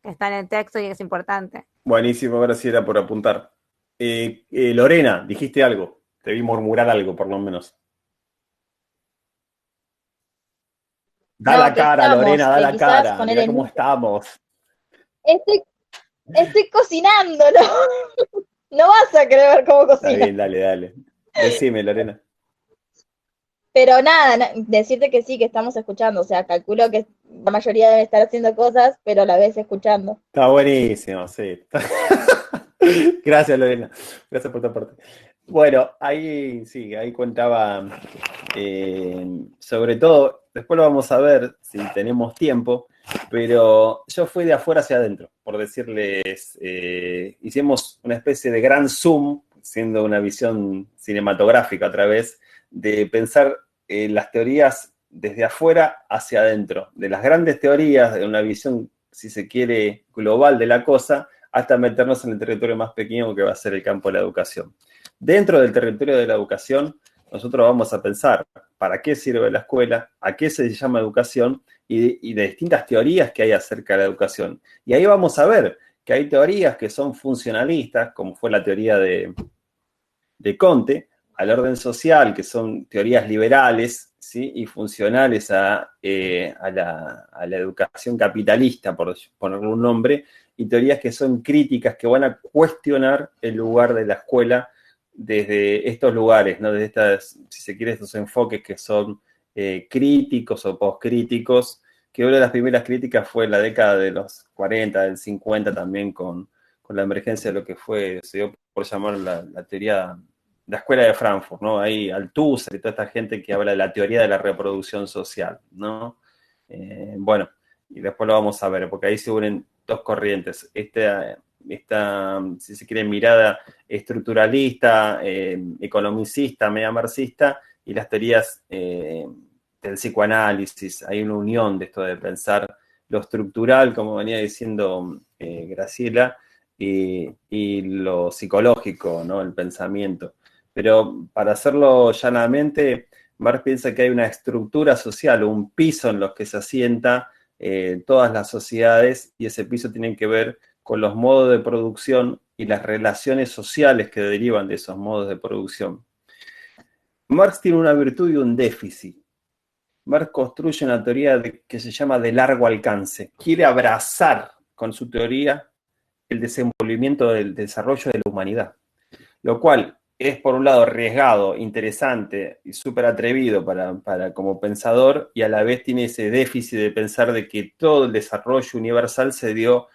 está en el texto y es importante. Buenísimo, Graciela, por apuntar. Lorena, dijiste algo. Te vi murmurar algo, por lo menos. Da la cara, estamos, Lorena, da la cara. Mirá cómo estamos. Estoy cocinando, ¿no? No vas a querer ver cómo cocino. Está bien, dale. Decime, Lorena. Pero nada, decirte que sí, que estamos escuchando. O sea, calculo que la mayoría debe estar haciendo cosas, pero a la vez escuchando. Está buenísimo, sí. Gracias, Lorena. Gracias por tu aporte. Bueno, ahí contaba, sobre todo, después lo vamos a ver si tenemos tiempo, pero yo fui de afuera hacia adentro, por decirles, hicimos una especie de gran zoom, siendo una visión cinematográfica otra vez, de pensar las teorías desde afuera hacia adentro, de las grandes teorías, de una visión, si se quiere, global de la cosa, hasta meternos en el territorio más pequeño que va a ser el campo de la educación. Dentro del territorio de la educación, nosotros vamos a pensar para qué sirve la escuela, a qué se llama educación y de distintas teorías que hay acerca de la educación. Y ahí vamos a ver que hay teorías que son funcionalistas, como fue la teoría de Comte, al orden social, que son teorías liberales, ¿sí? Y funcionales a la educación capitalista, por ponerle un nombre, y teorías que son críticas, que van a cuestionar el lugar de la escuela desde estos lugares, ¿no? Desde estas, si se quiere, estos enfoques que son críticos o poscríticos, que una de las primeras críticas fue en la década de los 40, del 50 también, con la emergencia de lo que se dio por llamar la teoría, la escuela de Frankfurt, ¿no? Ahí Althusser y toda esta gente que habla de la teoría de la reproducción social, ¿no? Bueno, y después lo vamos a ver, porque ahí se unen dos corrientes. Esta, si se quiere, mirada estructuralista, economicista, media marxista, y las teorías del psicoanálisis. Hay una unión de esto de pensar lo estructural, como venía diciendo Graciela, y lo psicológico, ¿no? El pensamiento. Pero para hacerlo llanamente, Marx piensa que hay una estructura social, un piso en los que se asienta todas las sociedades, y ese piso tiene que ver con los modos de producción y las relaciones sociales que derivan de esos modos de producción. Marx tiene una virtud y un déficit. Marx construye una teoría que se llama de largo alcance. Quiere abrazar con su teoría el desenvolvimiento del desarrollo de la humanidad, lo cual es por un lado arriesgado, interesante y súper atrevido para como pensador, y a la vez tiene ese déficit de pensar de que todo el desarrollo universal se dio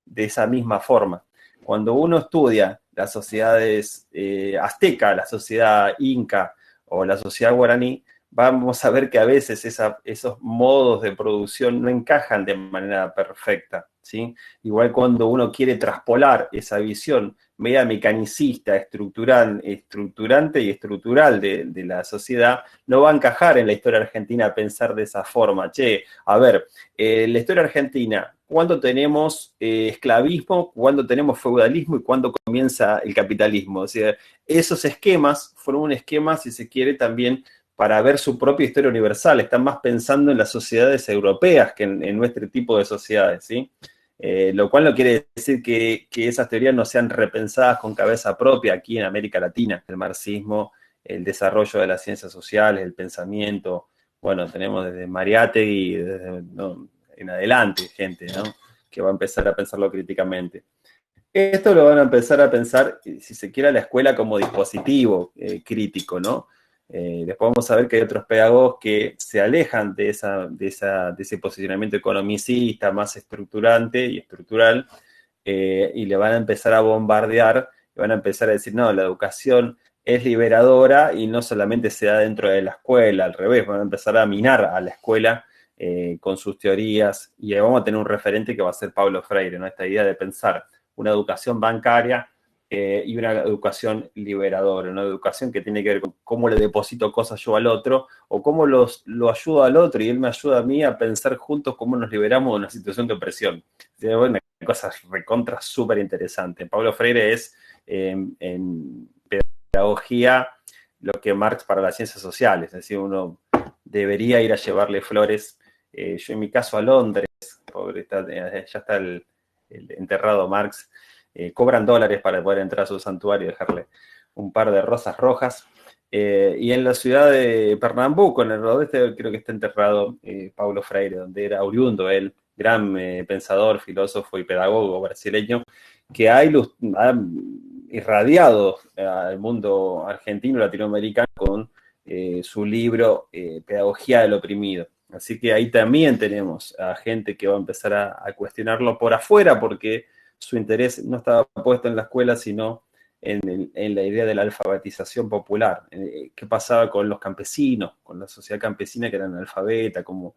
de esa misma forma. Cuando uno estudia las sociedades azteca, la sociedad inca o la sociedad guaraní, vamos a ver que a veces esos modos de producción no encajan de manera perfecta, ¿sí? Igual cuando uno quiere traspolar esa visión media mecanicista, estructurante y estructural de la sociedad, no va a encajar en la historia argentina pensar de esa forma. Che, a ver, la historia argentina, ¿cuándo tenemos esclavismo, cuándo tenemos feudalismo y cuándo comienza el capitalismo? O sea, esos esquemas fueron un esquema, si se quiere, también para ver su propia historia universal. Están más pensando en las sociedades europeas que en nuestro tipo de sociedades, ¿sí? Lo cual no quiere decir que esas teorías no sean repensadas con cabeza propia aquí en América Latina. El marxismo, el desarrollo de las ciencias sociales, el pensamiento, bueno, tenemos desde Mariátegui en adelante gente, ¿no?, que va a empezar a pensarlo críticamente. Esto lo van a empezar a pensar, si se quiere, a la escuela como dispositivo crítico, ¿no? Después vamos a ver que hay otros pedagogos que se alejan de ese posicionamiento economicista más estructurante y estructural, y le van a empezar a bombardear, y van a empezar a decir, no, la educación es liberadora y no solamente se da dentro de la escuela, al revés, van a empezar a minar a la escuela con sus teorías, y vamos a tener un referente que va a ser Paulo Freire, ¿no? Esta idea de pensar una educación bancaria y una educación liberadora, una educación que tiene que ver con cómo le deposito cosas yo al otro, o cómo lo ayudo al otro y él me ayuda a mí a pensar juntos cómo nos liberamos de una situación de opresión. Es una cosa recontra súper interesante. Paulo Freire es en pedagogía lo que Marx para las ciencias sociales, es decir, uno debería ir a llevarle flores. Yo en mi caso a Londres, pobre, ya está el enterrado Marx, cobran dólares para poder entrar a su santuario y dejarle un par de rosas rojas. Y en la ciudad de Pernambuco, en el nordeste, creo que está enterrado Paulo Freire, donde era oriundo él, gran pensador, filósofo y pedagogo brasileño, que ha irradiado al mundo argentino y latinoamericano con su libro Pedagogía del Oprimido. Así que ahí también tenemos a gente que va a empezar a cuestionarlo por afuera, porque su interés no estaba puesto en la escuela, sino en la idea de la alfabetización popular. ¿Qué pasaba con los campesinos, con la sociedad campesina que era analfabeta, cómo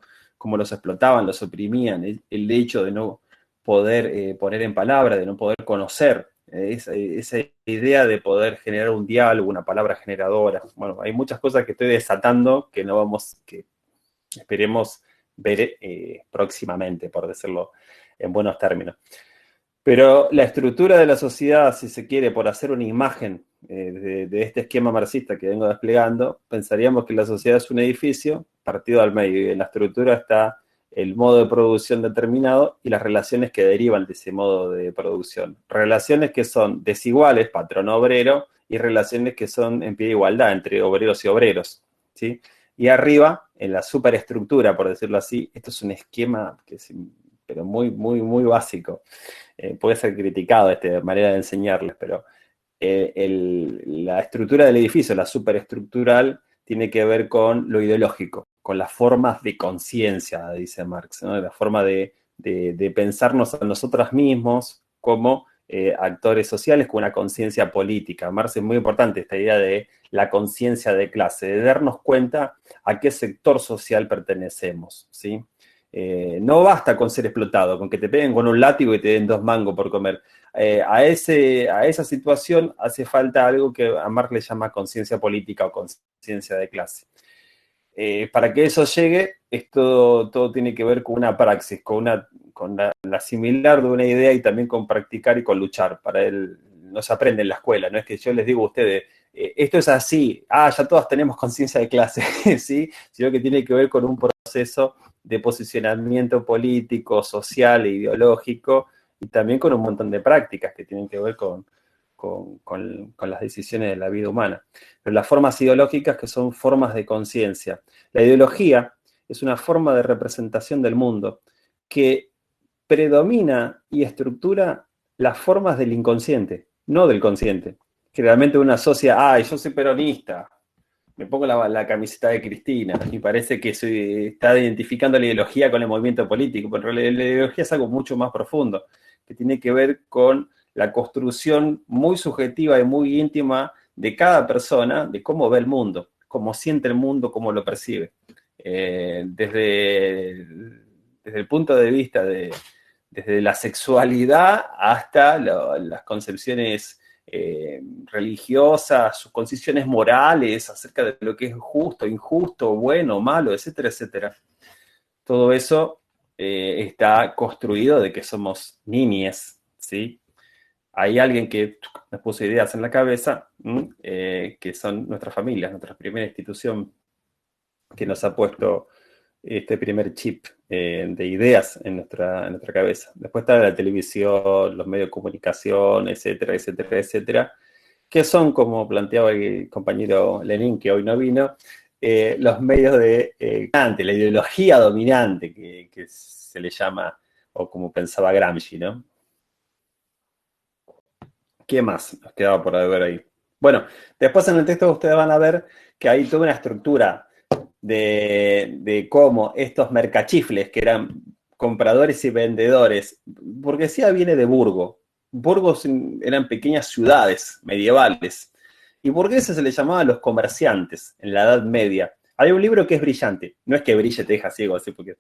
los explotaban, los oprimían? El hecho de no poder poner en palabra, de no poder conocer, esa idea de poder generar un diálogo, una palabra generadora. Bueno, hay muchas cosas que estoy desatando que esperemos ver próximamente, por decirlo en buenos términos. Pero la estructura de la sociedad, si se quiere, por hacer una imagen de este esquema marxista que vengo desplegando, pensaríamos que la sociedad es un edificio partido al medio, y en la estructura está el modo de producción determinado y las relaciones que derivan de ese modo de producción. Relaciones que son desiguales, patrón-obrero, y relaciones que son en pie de igualdad entre obreros y obreros, ¿sí? Y arriba, en la superestructura, por decirlo así, esto es un esquema que es, pero muy, muy, muy básico. Puede ser criticado esta manera de enseñarles, pero la estructura del edificio, la superestructural, tiene que ver con lo ideológico, con las formas de conciencia, dice Marx, ¿no? La forma de pensarnos a nosotros mismos como actores sociales con una conciencia política. Marx es muy importante esta idea de la conciencia de clase, de darnos cuenta a qué sector social pertenecemos, ¿sí? No basta con ser explotado, con que te peguen con un látigo y te den 2 mangos por comer. A esa situación hace falta algo que a Marx le llama conciencia política o conciencia de clase. Para que eso llegue, todo tiene que ver con una praxis, con la similar de una idea, y también con practicar y con luchar. Para él no se aprende en la escuela, no es que yo les digo a ustedes, esto es así, ya todos tenemos conciencia de clase, ¿sí? Sino que tiene que ver con un proceso de posicionamiento político, social e ideológico, y también con un montón de prácticas que tienen que ver con las decisiones de la vida humana. Pero las formas ideológicas que son formas de conciencia. La ideología es una forma de representación del mundo que predomina y estructura las formas del inconsciente, no del consciente. Generalmente uno asocia, yo soy peronista, me pongo la camiseta de Cristina y parece que está identificando la ideología con el movimiento político, pero en realidad la ideología es algo mucho más profundo, que tiene que ver con la construcción muy subjetiva y muy íntima de cada persona, de cómo ve el mundo, cómo siente el mundo, cómo lo percibe. Desde el punto de vista desde la sexualidad hasta las concepciones religiosas, sus concepciones morales acerca de lo que es justo, injusto, bueno, malo, etcétera, etcétera. Todo eso está construido de que somos niñes, ¿sí? Hay alguien que nos puso ideas en la cabeza, que son nuestras familias, nuestra primera institución que nos ha puesto este primer chip de ideas en nuestra cabeza. Después está la televisión, los medios de comunicación, etcétera, etcétera, etcétera, que son, como planteaba el compañero Lenin, que hoy no vino, los medios de la ideología dominante, que se le llama, o como pensaba Gramsci, ¿no? ¿Qué más nos quedaba por ver ahí? Bueno, después en el texto ustedes van a ver que hay toda una estructura de cómo estos mercachifles, que eran compradores y vendedores, burguesía viene de Burgo. Burgos eran pequeñas ciudades medievales. Y burgueses se les llamaba a los comerciantes en la Edad Media. Hay un libro que es brillante. No es que brille te deja ciego, así porque,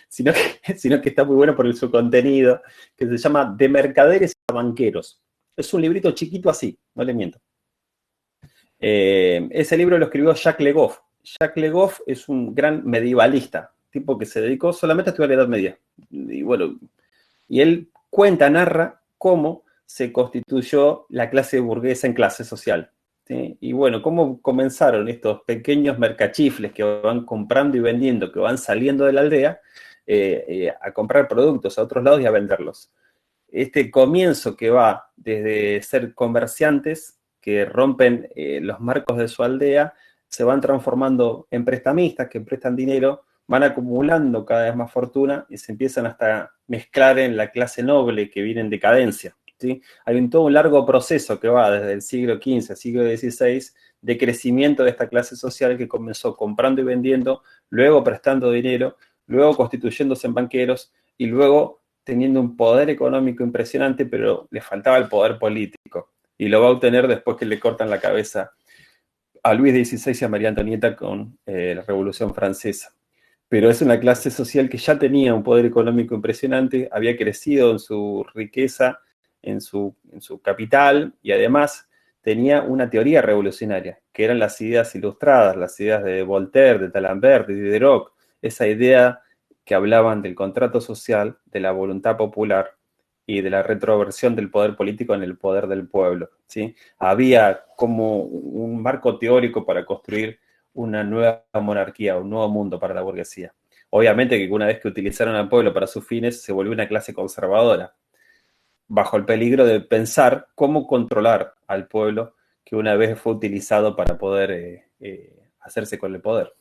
sino que está muy bueno por su contenido, que se llama De mercaderes a banqueros. Es un librito chiquito así, no le miento. Ese libro lo escribió Jacques Le Goff. Jacques Le Goff es un gran medievalista, tipo que se dedicó solamente a estudiar la Edad Media. Y bueno, y él narra cómo se constituyó la clase burguesa en clase social, ¿sí? Y bueno, cómo comenzaron estos pequeños mercachifles que van comprando y vendiendo, que van saliendo de la aldea a comprar productos a otros lados y a venderlos. Este comienzo que va desde ser comerciantes que rompen los marcos de su aldea, se van transformando en prestamistas que prestan dinero, van acumulando cada vez más fortuna y se empiezan hasta a mezclar en la clase noble que viene en decadencia, ¿sí? Hay todo un largo proceso que va desde el siglo XV al siglo XVI de crecimiento de esta clase social que comenzó comprando y vendiendo, luego prestando dinero, luego constituyéndose en banqueros y luego teniendo un poder económico impresionante, pero le faltaba el poder político. Y lo va a obtener después que le cortan la cabeza a Luis XVI y a María Antonieta con la Revolución Francesa. Pero es una clase social que ya tenía un poder económico impresionante, había crecido en su riqueza, en su capital, y además tenía una teoría revolucionaria, que eran las ideas ilustradas, las ideas de Voltaire, de D'Alembert, de Diderot, esa idea que hablaban del contrato social, de la voluntad popular y de la retroversión del poder político en el poder del pueblo, ¿sí? Había como un marco teórico para construir una nueva monarquía, un nuevo mundo para la burguesía. Obviamente que una vez que utilizaron al pueblo para sus fines, se volvió una clase conservadora, bajo el peligro de pensar cómo controlar al pueblo que una vez fue utilizado para poder hacerse con el poder,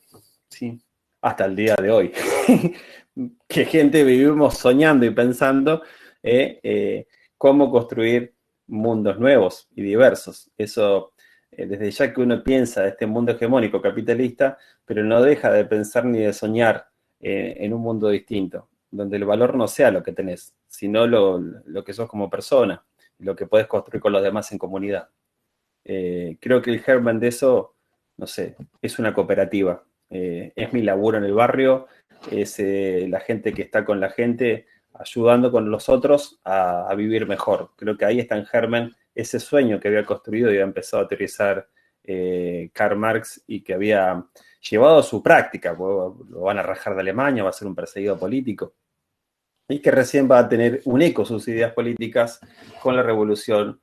¿sí? Hasta el día de hoy. Que gente vivimos soñando y pensando cómo construir mundos nuevos y diversos. Eso, desde ya que uno piensa de este mundo hegemónico capitalista, pero no deja de pensar ni de soñar en un mundo distinto, donde el valor no sea lo que tenés, sino lo que sos como persona, lo que podés construir con los demás en comunidad. Creo que el germen de eso, no sé, es una cooperativa. Es mi laburo en el barrio, es la gente que está con la gente, ayudando con los otros a vivir mejor. Creo que ahí está en germen ese sueño que había construido y había empezado a aterrizar Karl Marx y que había llevado a su práctica. Lo van a rajar de Alemania, va a ser un perseguido político. Y que recién va a tener un eco sus ideas políticas con la revolución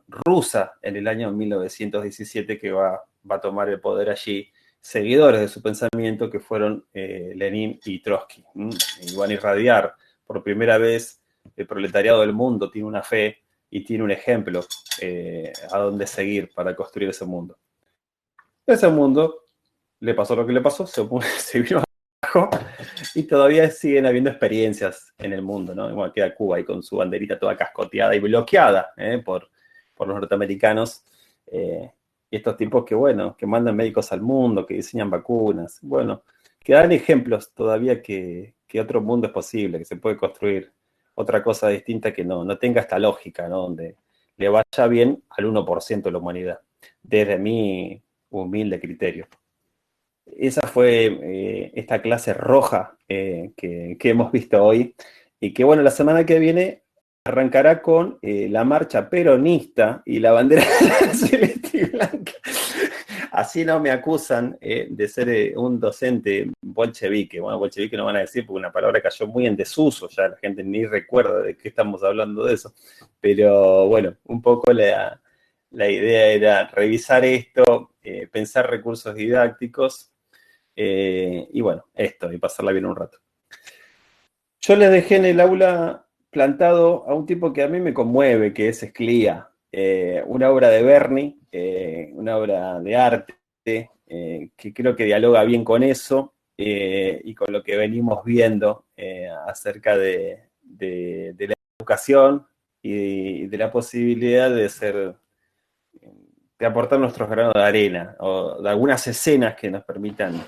rusa en el año 1917, que va a tomar el poder allí seguidores de su pensamiento que fueron Lenin y Trotsky. Y van a irradiar por primera vez el proletariado del mundo tiene una fe y tiene un ejemplo a donde seguir para construir ese mundo. Ese mundo le pasó lo que le pasó, se vino abajo y todavía siguen habiendo experiencias en el mundo, ¿no? Igual queda Cuba ahí con su banderita toda cascoteada y bloqueada por los norteamericanos. Y estos tipos que, bueno, que mandan médicos al mundo, que diseñan vacunas, bueno, que dan ejemplos todavía que otro mundo es posible, que se puede construir otra cosa distinta que no tenga esta lógica, ¿no? Donde le vaya bien al 1% de la humanidad, desde mi humilde criterio. Esa fue esta clase roja que hemos visto hoy y que, bueno, la semana que viene arrancará con la marcha peronista y la bandera celeste y blanca. Así no me acusan de ser un docente bolchevique. Bueno, bolchevique no van a decir porque una palabra cayó muy en desuso, ya la gente ni recuerda de qué estamos hablando de eso. Pero bueno, un poco la idea era revisar esto, pensar recursos didácticos y bueno, esto, y pasarla bien un rato. Yo les dejé en el aula plantado a un tipo que a mí me conmueve, que es Esclía, una obra de Berni, una obra de arte, que creo que dialoga bien con eso y con lo que venimos viendo acerca de la educación y de la posibilidad de aportar nuestros granos de arena o de algunas escenas que nos permitan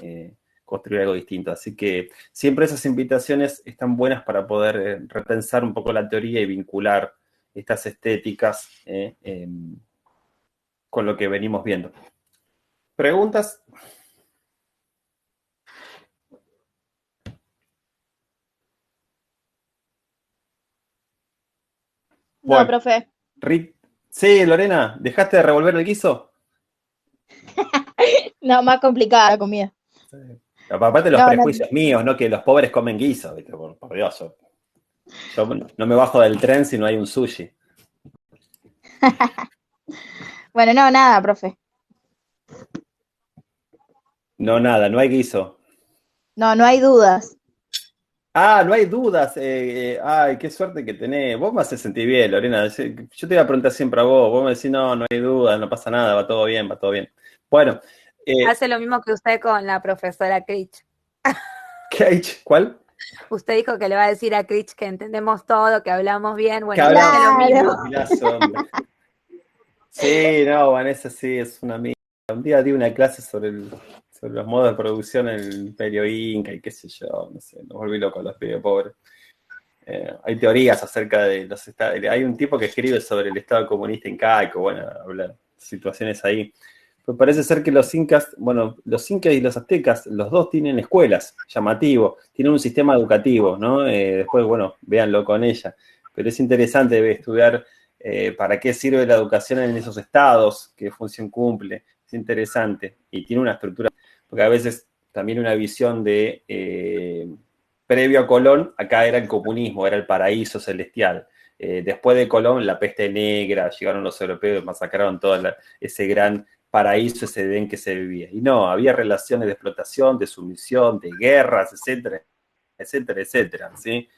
construir algo distinto. Así que siempre esas invitaciones están buenas para poder repensar un poco la teoría y vincular estas estéticas con lo que venimos viendo. ¿Preguntas? No, Bueno, profe. sí, Lorena, ¿dejaste de revolver el guiso? No, más complicada la comida. Aparte de los No, prejuicios míos, ¿no? Que los pobres comen guiso, ¿viste? Por Dios, yo no me bajo del tren si no hay un sushi. Bueno, no, nada, profe. No, nada, no hay guiso. No, no hay dudas. Ah, no hay dudas. Ay, qué suerte que tenés. Vos me haces sentir bien, Lorena. Yo te iba a preguntar siempre a vos. Vos me decís, no hay dudas, no pasa nada, va todo bien, va todo bien. Bueno. Hace lo mismo que usted con la profesora Critch. ¿Cuál? Usted dijo que le va a decir a Critch que entendemos todo, que hablamos bien. Bueno, que hace lo hablamos, mismo. Sí, no, Vanessa sí es una amiga. Un día di una clase sobre los modos de producción en el Imperio Inca y qué sé yo, no sé, me volví loco los pibes pobres. Hay teorías acerca de los estados. Hay un tipo que escribe sobre el estado comunista incaico, bueno, habla situaciones ahí. Pues parece ser que los incas y los aztecas, los dos tienen escuelas, llamativo, tienen un sistema educativo, ¿no? Después, bueno, véanlo con ella. Pero es interesante estudiar para qué sirve la educación en esos estados, qué función cumple. Es interesante y tiene una estructura, porque a veces también una visión de previo a Colón, acá era el comunismo, era el paraíso celestial. Después de Colón, la peste negra, llegaron los europeos, masacraron todo ese gran paraíso, ese Edén que se vivía. Y no, había relaciones de explotación, de sumisión, de guerras, etcétera, etcétera, etcétera, ¿sí?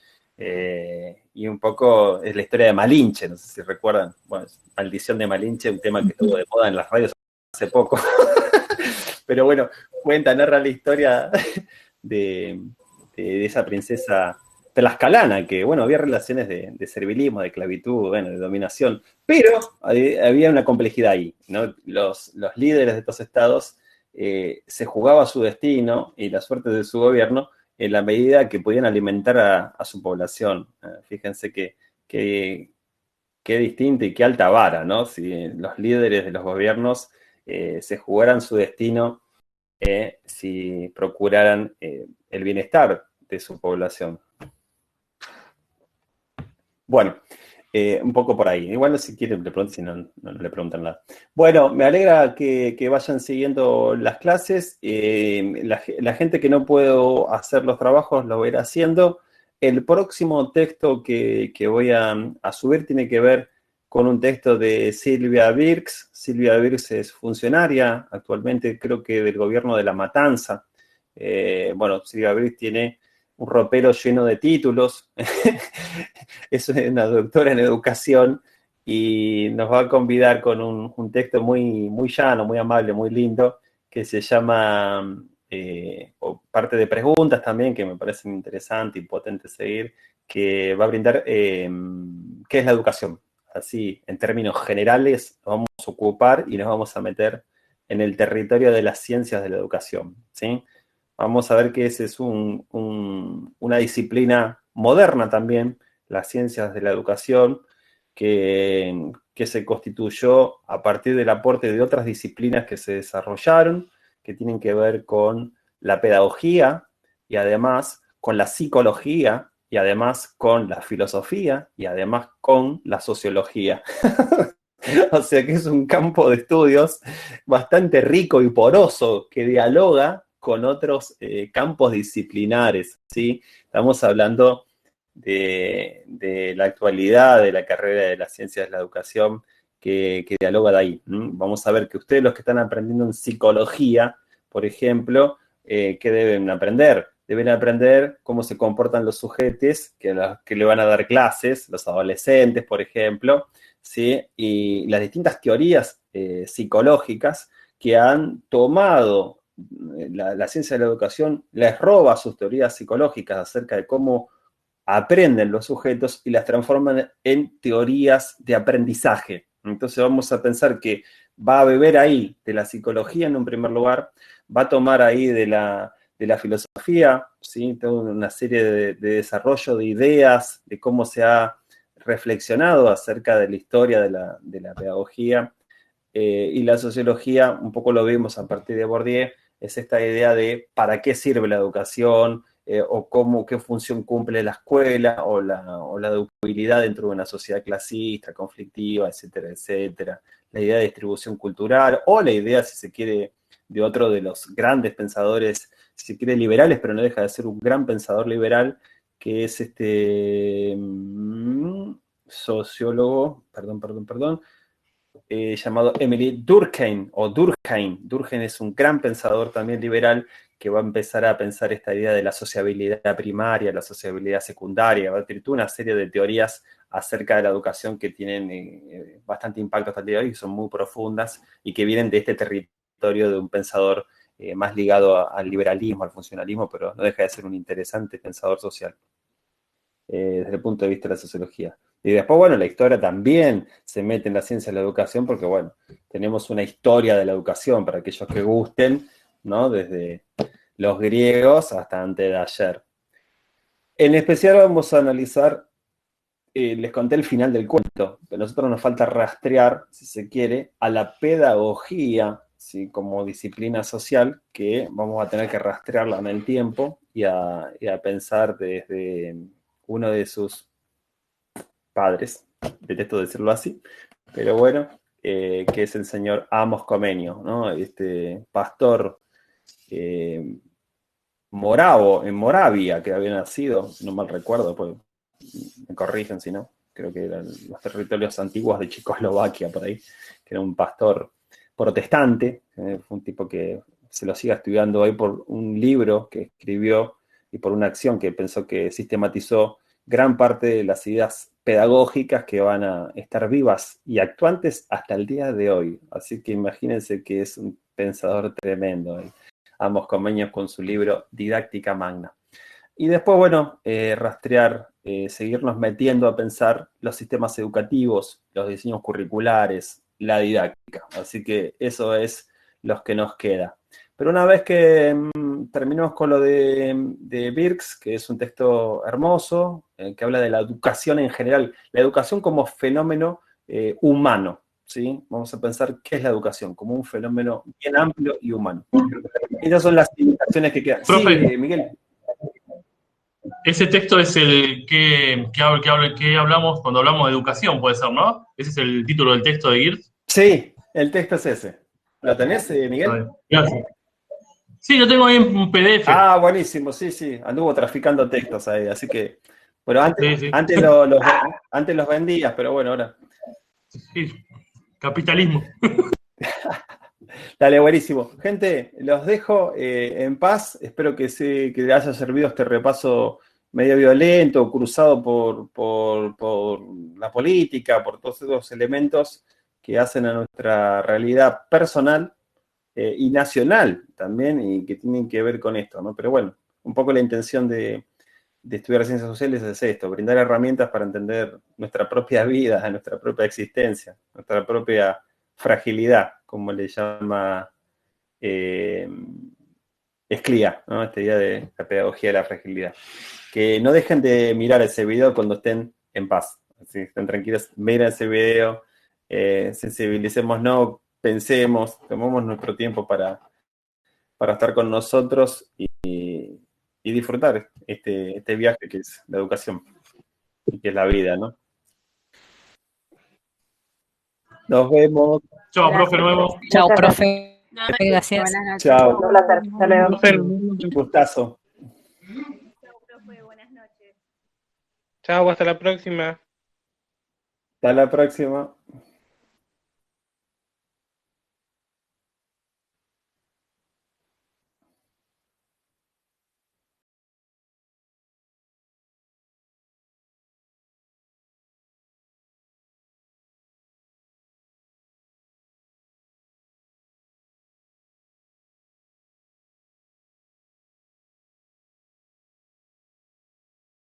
Y un poco es la historia de Malinche, no sé si recuerdan, bueno, Maldición de Malinche, un tema que estuvo de moda en las radios hace poco. Pero bueno, narra la historia de esa princesa tlaxcalana, que bueno, había relaciones de servilismo, de esclavitud, bueno, de dominación, pero había una complejidad ahí, ¿no? Los líderes de estos estados se jugaba su destino y la suerte de su gobierno en la medida que podían alimentar a su población. Fíjense qué distinta y qué alta vara, ¿no? Si los líderes de los gobiernos se jugaran su destino, si procuraran el bienestar de su población. Bueno, un poco por ahí. Igual si quieren le preguntan, si no le preguntan nada. Bueno, me alegra que vayan siguiendo las clases. La gente que no puedo hacer los trabajos lo voy a ir haciendo. El próximo texto que voy a subir tiene que ver con un texto de Silvia Birx. Silvia Birx es funcionaria actualmente, creo que del gobierno de La Matanza. Silvia Birx tiene un ropero lleno de títulos, es una doctora en educación y nos va a convidar con un texto muy, muy llano, muy amable, muy lindo, que se llama, o parte de preguntas también, que me parecen interesantes y potentes seguir, que va a brindar qué es la educación. Así, en términos generales, nos vamos a ocupar y nos vamos a meter en el territorio de las ciencias de la educación, ¿sí? Vamos a ver que esa es una disciplina moderna también, las ciencias de la educación, que se constituyó a partir del aporte de otras disciplinas que se desarrollaron, que tienen que ver con la pedagogía y además con la psicología y además con la filosofía y además con la sociología. O sea que es un campo de estudios bastante rico y poroso que dialoga con otros campos disciplinares, ¿sí? Estamos hablando de la actualidad de la carrera de las ciencias de la educación que dialoga de ahí. Vamos a ver que ustedes, los que están aprendiendo en psicología, por ejemplo, ¿qué deben aprender? Deben aprender cómo se comportan los sujetos que le van a dar clases, los adolescentes, por ejemplo, ¿sí? Y las distintas teorías psicológicas que han tomado la ciencia de la educación, les roba sus teorías psicológicas acerca de cómo aprenden los sujetos y las transforman en teorías de aprendizaje. Entonces vamos a pensar que va a beber ahí de la psicología en un primer lugar, va a tomar ahí de la filosofía, ¿sí? Toda una serie de desarrollo de ideas, de cómo se ha reflexionado acerca de la historia de la pedagogía, y la sociología, un poco lo vimos a partir de Bourdieu, es esta idea de para qué sirve la educación, o qué función cumple la escuela, o la educabilidad dentro de una sociedad clasista, conflictiva, etcétera, etcétera. La idea de distribución cultural, o la idea, si se quiere, de otro de los grandes pensadores, si se quiere, liberales, pero no deja de ser un gran pensador liberal, que es este sociólogo, llamado Emily Durkheim, o Durkheim. Durkheim es un gran pensador también liberal que va a empezar a pensar esta idea de la sociabilidad primaria, la sociabilidad secundaria, va a tener una serie de teorías acerca de la educación que tienen bastante impacto hasta el día de hoy, que son muy profundas y que vienen de este territorio de un pensador más ligado al liberalismo, al funcionalismo, pero no deja de ser un interesante pensador social desde el punto de vista de la sociología. Y después, bueno, la historia también se mete en la ciencia de la educación porque, bueno, tenemos una historia de la educación para aquellos que gusten, ¿no? Desde los griegos hasta antes de ayer. En especial vamos a analizar, les conté el final del cuento, pero a nosotros nos falta rastrear, si se quiere, a la pedagogía, ¿sí? Como disciplina social, que vamos a tener que rastrearla en el tiempo y a pensar desde uno de sus padres, detesto decirlo así, pero bueno, que es el señor Amos Comenius, ¿no? Este pastor moravo, en Moravia, que había nacido, no mal recuerdo, pues me corrigen si no, creo que eran los territorios antiguos de Checoslovaquia, por ahí, que era un pastor protestante, fue un tipo que se lo sigue estudiando hoy por un libro que escribió y por una acción que pensó que sistematizó gran parte de las ideas pedagógicas que van a estar vivas y actuantes hasta el día de hoy. Así que imagínense que es un pensador tremendo. Amos Comenius con su libro Didáctica Magna. Y después, bueno, rastrear, seguirnos metiendo a pensar los sistemas educativos, los diseños curriculares, la didáctica. Así que eso es lo que nos queda. Pero una vez que terminemos con lo de Birx, que es un texto hermoso, que habla de la educación en general, la educación como fenómeno humano, ¿sí? Vamos a pensar qué es la educación, como un fenómeno bien amplio y humano. Esas son las limitaciones que quedan. Profe, Sí, Miguel. Ese texto es el que hablamos cuando hablamos de educación, puede ser, ¿no? Ese es el título del texto de Geertz. Sí, el texto es ese. ¿Lo tenés, Miguel? Gracias. Sí, lo tengo ahí en un PDF. Ah, buenísimo, sí. Anduvo traficando textos ahí, así que... Bueno, Sí. antes los vendías, pero bueno, ahora... Sí, capitalismo. Dale, buenísimo. Gente, los dejo en paz. Espero que les haya servido este repaso medio violento, cruzado por la política, por todos esos elementos que hacen a nuestra realidad personal y nacional también, y que tienen que ver con esto, ¿no? Pero bueno, un poco la intención de estudiar ciencias sociales es esto, brindar herramientas para entender nuestra propia vida, nuestra propia existencia, nuestra propia fragilidad, como le llama Esclía, ¿no? Esta idea de la pedagogía de la fragilidad. Que no dejen de mirar ese video cuando estén en paz. Si estén tranquilos, miren ese video, sensibilicémonos, pensemos, tomemos nuestro tiempo para estar con nosotros y disfrutar este viaje que es la educación y que es la vida, ¿no? Nos vemos. Chao, profe, nos vemos. Chao, profe. Gracias. Buenas noches. Chao. Un placer. Hasta luego. Un gustazo. Chao, profe. Buenas noches. Chao, hasta la próxima. Hasta la próxima.